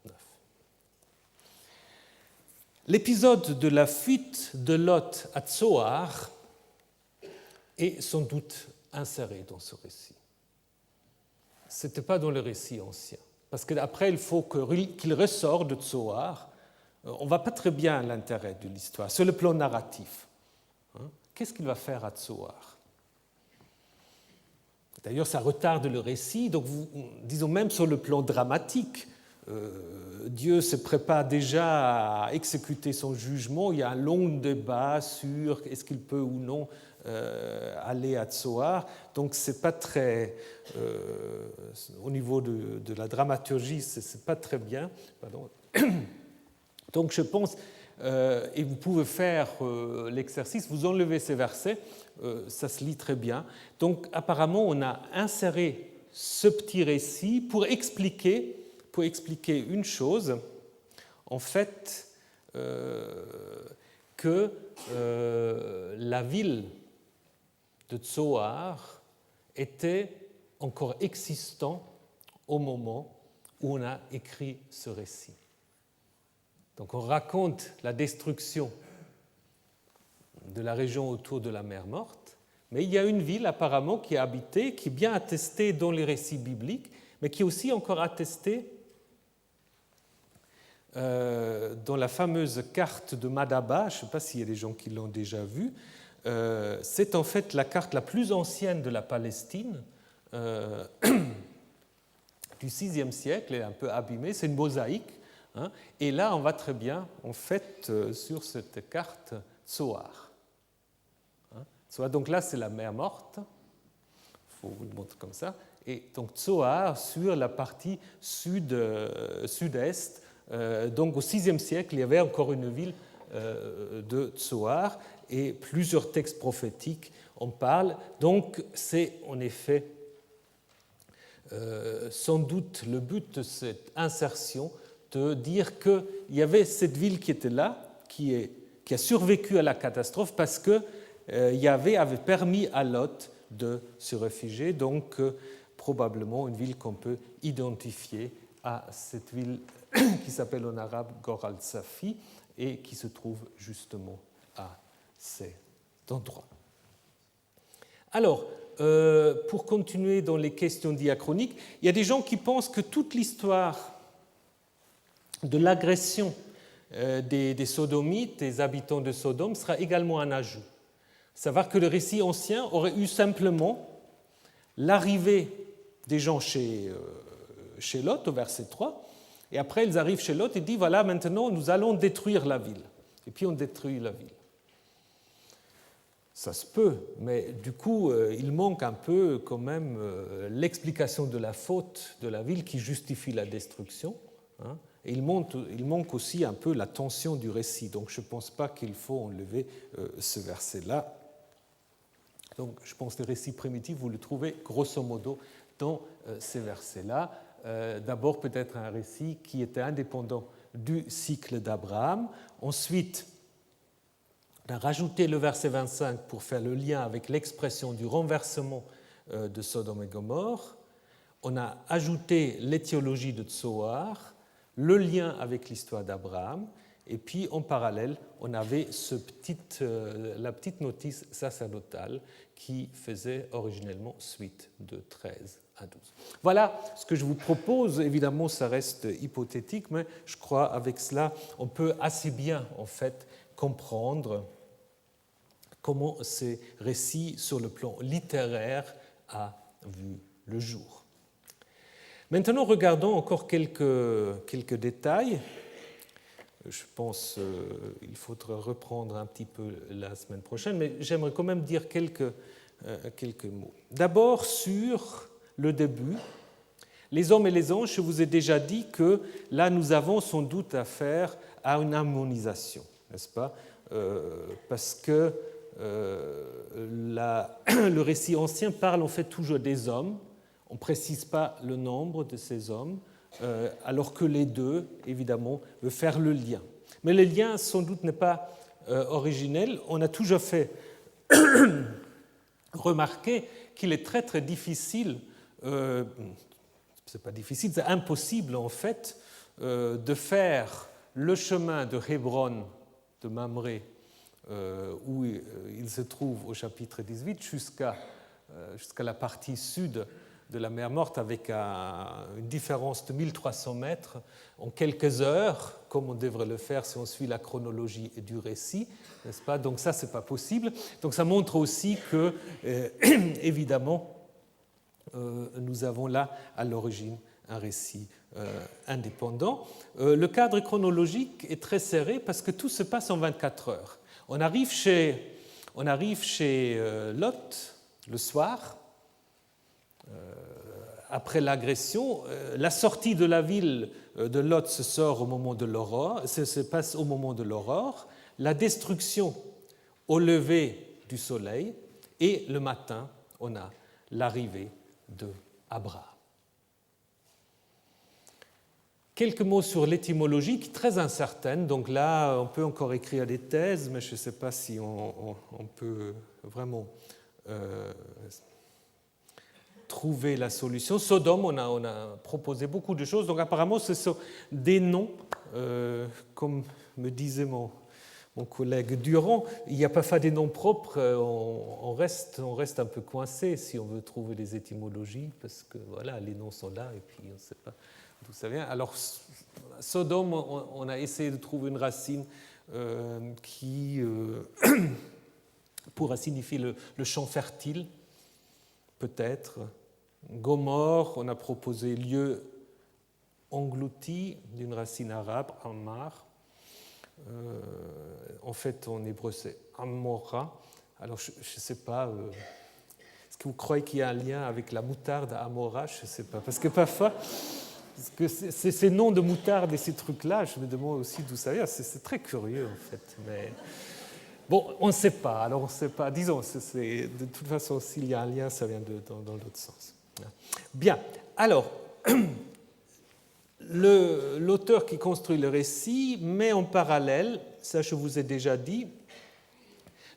Speaker 1: L'épisode de la fuite de Lot à Tsoar est sans doute inséré dans ce récit. Ce n'était pas dans le récit ancien. Parce qu'après, il faut qu'il ressort de Tsoar. On ne voit pas très bien l'intérêt de l'histoire, sur le plan narratif. Qu'est-ce qu'il va faire à Tsoar? D'ailleurs, ça retarde le récit. Donc, disons même sur le plan dramatique, Dieu se prépare déjà à exécuter son jugement. Il y a un long débat sur est-ce qu'il peut ou non aller à Tsoar. Donc, c'est pas très, au niveau de la dramaturgie, c'est pas très bien. Pardon. Donc, je pense, et vous pouvez faire l'exercice, vous enlevez ces versets, ça se lit très bien. Donc, apparemment, on a inséré ce petit récit pour expliquer une chose, en fait, que la ville de Tsoar était encore existante au moment où on a écrit ce récit. Donc on raconte la destruction de la région autour de la mer Morte, mais il y a une ville apparemment qui est habitée, qui est bien attestée dans les récits bibliques, mais qui est aussi encore attestée dans la fameuse carte de Madaba. Je ne sais pas s'il y a des gens qui l'ont déjà vue. C'est en fait la carte la plus ancienne de la Palestine, du VIe siècle, elle est un peu abîmée, c'est une mosaïque. Et là, on voit très bien, en fait, sur cette carte, Tsoar. Donc là, c'est la mer Morte. Il faut vous le montrer comme ça. Et donc Tsoar sur la partie sud-est. Donc au VIe siècle, il y avait encore une ville de Tsoar et plusieurs textes prophétiques en parlent. Donc c'est en effet sans doute le but de cette insertion de dire qu'il y avait cette ville qui était là, qui a survécu à la catastrophe parce que Yahvé avait permis à Lot de se réfugier, donc probablement une ville qu'on peut identifier à cette ville qui s'appelle en arabe Gor al-Safi et qui se trouve justement à cet endroit. Alors, pour continuer dans les questions diachroniques, il y a des gens qui pensent que toute l'histoire de l'agression des Sodomites, des habitants de Sodome, sera également un ajout. Savoir que le récit ancien aurait eu simplement l'arrivée des gens chez Lot, au verset 3, et après ils arrivent chez Lot et disent, voilà, maintenant nous allons détruire la ville. Et puis on détruit la ville. Ça se peut, mais du coup, il manque un peu quand même l'explication de la faute de la ville qui justifie la destruction. Et il manque aussi un peu la tension du récit. Donc je ne pense pas qu'il faut enlever ce verset-là. Donc je pense que le récit primitif, vous le trouvez grosso modo dans ces versets-là. D'abord peut-être un récit qui était indépendant du cycle d'Abraham. Ensuite, on a rajouté le verset 25 pour faire le lien avec l'expression du renversement de Sodome et Gomorrhe. On a ajouté l'étiologie de Tsoar, le lien avec l'histoire d'Abraham, et puis en parallèle, on avait la petite notice sacerdotale qui faisait originellement suite de 13 à 12. Voilà ce que je vous propose. Évidemment, ça reste hypothétique, mais je crois qu'avec cela, on peut assez bien en fait comprendre comment ces récits sur le plan littéraire a vu le jour. Maintenant, regardons encore quelques détails. Je pense qu'il faudra reprendre un petit peu la semaine prochaine, mais j'aimerais quand même dire quelques mots. D'abord, sur le début, les hommes et les anges, je vous ai déjà dit que là, nous avons sans doute affaire à une harmonisation, n'est-ce pas ? Parce que le récit ancien parle en fait toujours des hommes. On ne précise pas le nombre de ces hommes, alors que les deux, évidemment, veulent faire le lien. Mais le lien, sans doute, n'est pas originel. On a toujours fait remarquer qu'il est très très difficile, c'est pas difficile, c'est impossible en fait, de faire le chemin de Hébron, de Mamré, où il se trouve au chapitre 18, jusqu'à la partie sud de la mer Morte, avec une différence de 1300 mètres en quelques heures, comme on devrait le faire si on suit la chronologie du récit, n'est-ce pas? Donc ça, ce n'est pas possible. Donc ça montre aussi que, évidemment, nous avons là à l'origine un récit indépendant. Le cadre chronologique est très serré parce que tout se passe en 24 heures. On arrive chez Lot le soir, après l'agression. La sortie de la ville de Lot se passe au moment de l'aurore, la destruction au lever du soleil, et le matin, on a l'arrivée de Abraham. Quelques mots sur l'étymologie, qui est très incertaine. Donc là, on peut encore écrire des thèses, mais je ne sais pas si on peut vraiment trouver la solution. Sodome, on a proposé beaucoup de choses. Donc apparemment, ce sont des noms, comme me disait mon collègue Durand, il n'y a pas fait des noms propres, on reste un peu coincé si on veut trouver des étymologies, parce que voilà, les noms sont là et puis on ne sait pas d'où ça vient. Alors, Sodome, on a essayé de trouver une racine qui pourra signifier le champ fertile, peut-être. Gomorre, on a proposé lieu englouti d'une racine arabe, Ammar. En fait, en hébreu, c'est Amora. Alors, je ne sais pas, est-ce que vous croyez qu'il y a un lien avec la moutarde Amora? Je ne sais pas, parce que parfois, ces noms de moutarde et ces trucs-là, je me demande aussi d'où ça vient. C'est très curieux, en fait. Mais bon, on ne sait pas. Alors, on ne sait pas. Disons, de toute façon, s'il y a un lien, ça vient dans l'autre sens. Bien. Alors, l'auteur qui construit le récit met en parallèle, ça je vous ai déjà dit,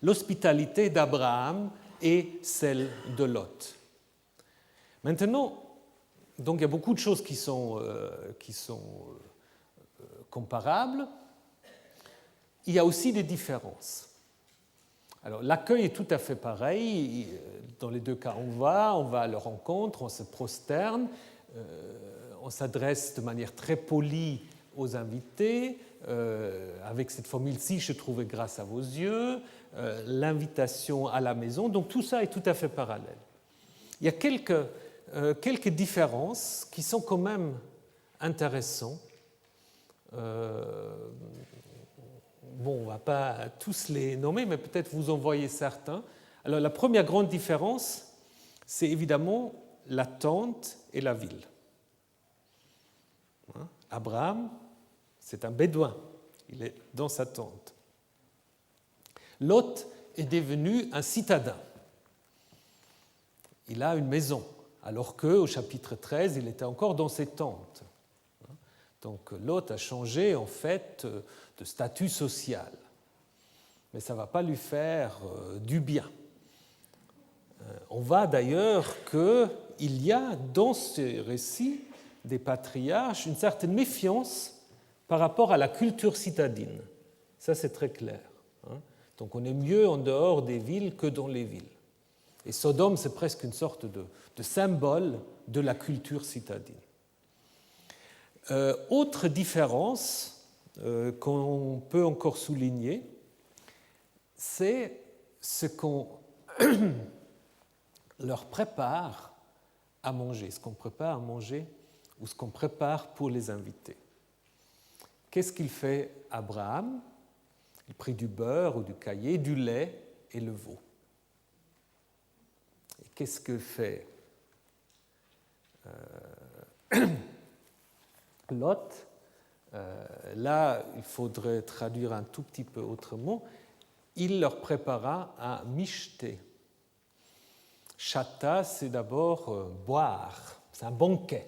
Speaker 1: l'hospitalité d'Abraham et celle de Lot. Maintenant, donc il y a beaucoup de choses qui sont comparables. Il y a aussi des différences. Alors l'accueil est tout à fait pareil. Dans les deux cas, on va à leur rencontre, on se prosterne, on s'adresse de manière très polie aux invités, avec cette formule-ci, je trouvais grâce à vos yeux, l'invitation à la maison. Donc tout ça est tout à fait parallèle. Il y a quelques différences qui sont quand même intéressantes. Bon, on ne va pas tous les nommer, mais peut-être vous en voyez certains. Alors la première grande différence, c'est évidemment la tente et la ville. Abraham, c'est un bédouin, il est dans sa tente. Lot est devenu un citadin. Il a une maison, alors qu'au chapitre 13, il était encore dans ses tentes. Donc Lot a changé en fait de statut social. Mais ça ne va pas lui faire du bien. On voit d'ailleurs qu'il y a dans ce récit des patriarches une certaine méfiance par rapport à la culture citadine. Ça, c'est très clair. Donc on est mieux en dehors des villes que dans les villes. Et Sodome, c'est presque une sorte de symbole de la culture citadine. Autre différence qu'on peut encore souligner, c'est ce qu'on leur prépare à manger, ce qu'on prépare à manger ou ce qu'on prépare pour les invités. Qu'est-ce qu'il fait Abraham? Il prit du beurre ou du caillé, du lait et le veau. Et qu'est-ce que fait Lot? Là, il faudrait traduire un tout petit peu autrement. Il leur prépara un michté. Chata, c'est d'abord boire, c'est un banquet.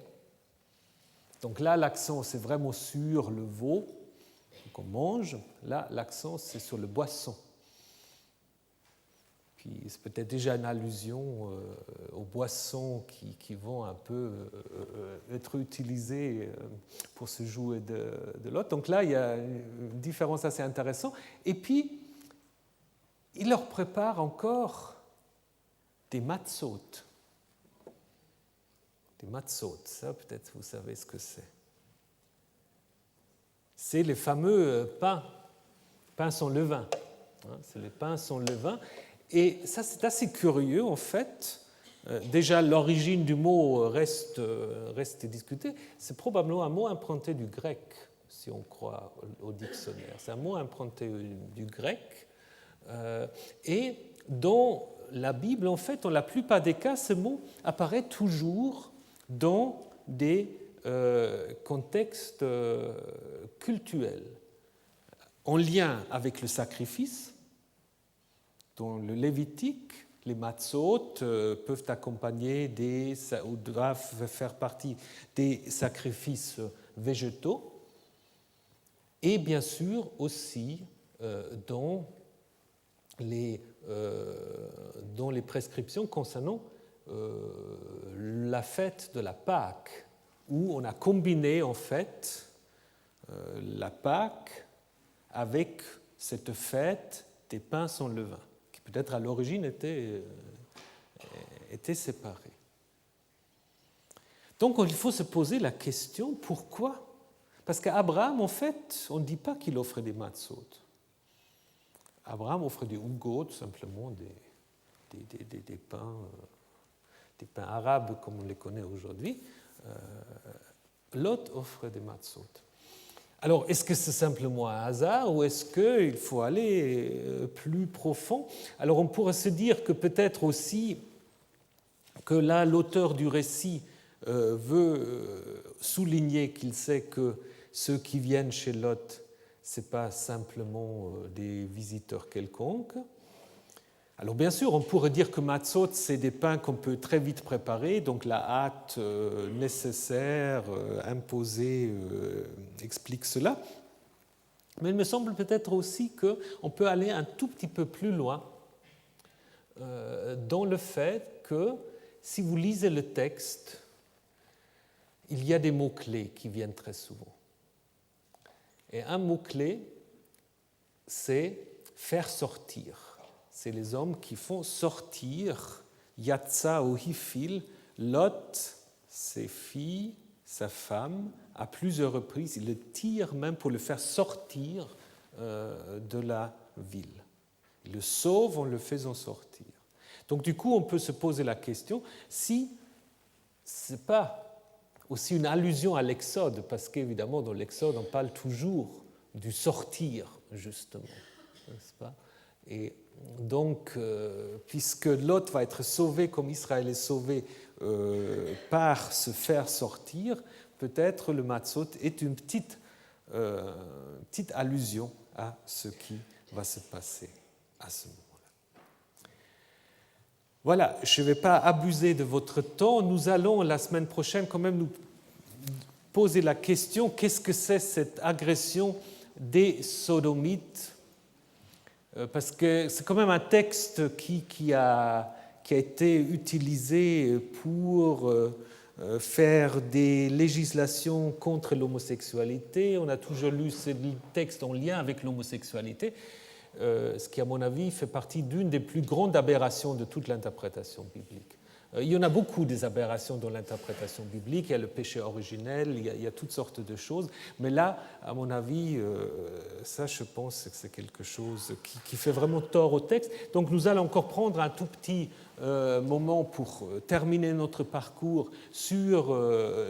Speaker 1: Donc là, l'accent, c'est vraiment sur le veau. qu'on mange. Là, l'accent, c'est sur le boisson. Puis c'est peut-être déjà une allusion aux boissons qui vont un peu être utilisées pour se jouer de l'autre. Donc là, il y a une différence assez intéressante. Et puis, il leur prépare encore des matzot. Des matzot, ça peut-être vous savez ce que c'est. C'est les fameux pains sans levain. C'est les pains sans levain. Et ça, c'est assez curieux, en fait. Déjà, l'origine du mot reste discutée. C'est probablement un mot emprunté du grec, si on croit au dictionnaire. C'est un mot emprunté du grec. Et dans la Bible, en fait, dans la plupart des cas, ce mot apparaît toujours dans des contextes cultuels, en lien avec le sacrifice. Dans le Lévitique, les matzot peuvent accompagner ou doivent faire partie des sacrifices végétaux, et bien sûr aussi dans les prescriptions concernant la fête de la Pâque, où on a combiné en fait la Pâque avec cette fête des pains sans levain, qui peut-être à l'origine était séparée. Donc il faut se poser la question, pourquoi ? Parce qu'Abraham, en fait, on ne dit pas qu'il offrait des matzot. Abraham offrait des ougot, simplement des pains arabes comme on les connaît aujourd'hui. Lot offre des matzot. Alors, est-ce que c'est simplement un hasard ou est-ce qu'il faut aller plus profond ? Alors, on pourrait se dire que peut-être aussi que là, l'auteur du récit veut souligner qu'il sait que ceux qui viennent chez Lot, ce n'est pas simplement des visiteurs quelconques. Alors bien sûr, on pourrait dire que matzot, c'est des pains qu'on peut très vite préparer, donc la hâte nécessaire, imposée, explique cela. Mais il me semble peut-être aussi qu'on peut aller un tout petit peu plus loin dans le fait que si vous lisez le texte, il y a des mots-clés qui viennent très souvent. Et un mot-clé, c'est faire sortir. C'est les hommes qui font sortir Yatsa ou Hifil, Lot, ses filles, sa femme, à plusieurs reprises. Il le tire même pour le faire sortir de la ville. Il le sauve en le faisant sortir. Donc du coup, on peut se poser la question si ce n'est pas aussi une allusion à l'Exode, parce qu'évidemment, dans l'Exode, on parle toujours du sortir, justement, n'est-ce pas ? Et donc, puisque Lot va être sauvé comme Israël est sauvé par se faire sortir, peut-être le matzot est une petite allusion à ce qui va se passer à ce moment-là. Voilà, je ne vais pas abuser de votre temps. Nous allons la semaine prochaine quand même nous poser la question, qu'est-ce que c'est cette agression des Sodomites ? Parce que c'est quand même un texte qui a été utilisé pour faire des législations contre l'homosexualité. On a toujours lu ce texte en lien avec l'homosexualité, ce qui, à mon avis, fait partie d'une des plus grandes aberrations de toute l'interprétation biblique. Il y en a beaucoup des aberrations dans l'interprétation biblique, il y a le péché originel, il y a toutes sortes de choses, mais là, à mon avis, ça je pense que c'est quelque chose qui fait vraiment tort au texte. Donc nous allons encore prendre un tout petit moment pour terminer notre parcours sur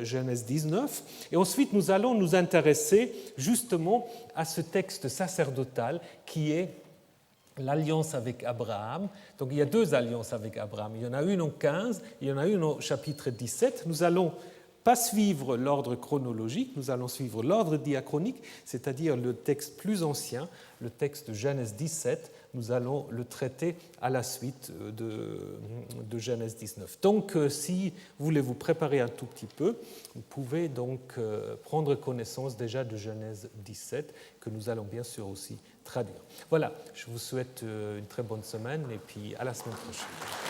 Speaker 1: Genèse 19, et ensuite nous allons nous intéresser justement à ce texte sacerdotal qui est l'alliance avec Abraham. Donc il y a deux alliances avec Abraham. Il y en a une en 15, il y en a une au chapitre 17. Nous n'allons pas suivre l'ordre chronologique, nous allons suivre l'ordre diachronique, c'est-à-dire le texte plus ancien, le texte de Genèse 17, nous allons le traiter à la suite de Genèse 19. Donc, si vous voulez vous préparer un tout petit peu, vous pouvez donc prendre connaissance déjà de Genèse 17, que nous allons bien sûr aussi traduire. Voilà, je vous souhaite une très bonne semaine et puis à la semaine prochaine.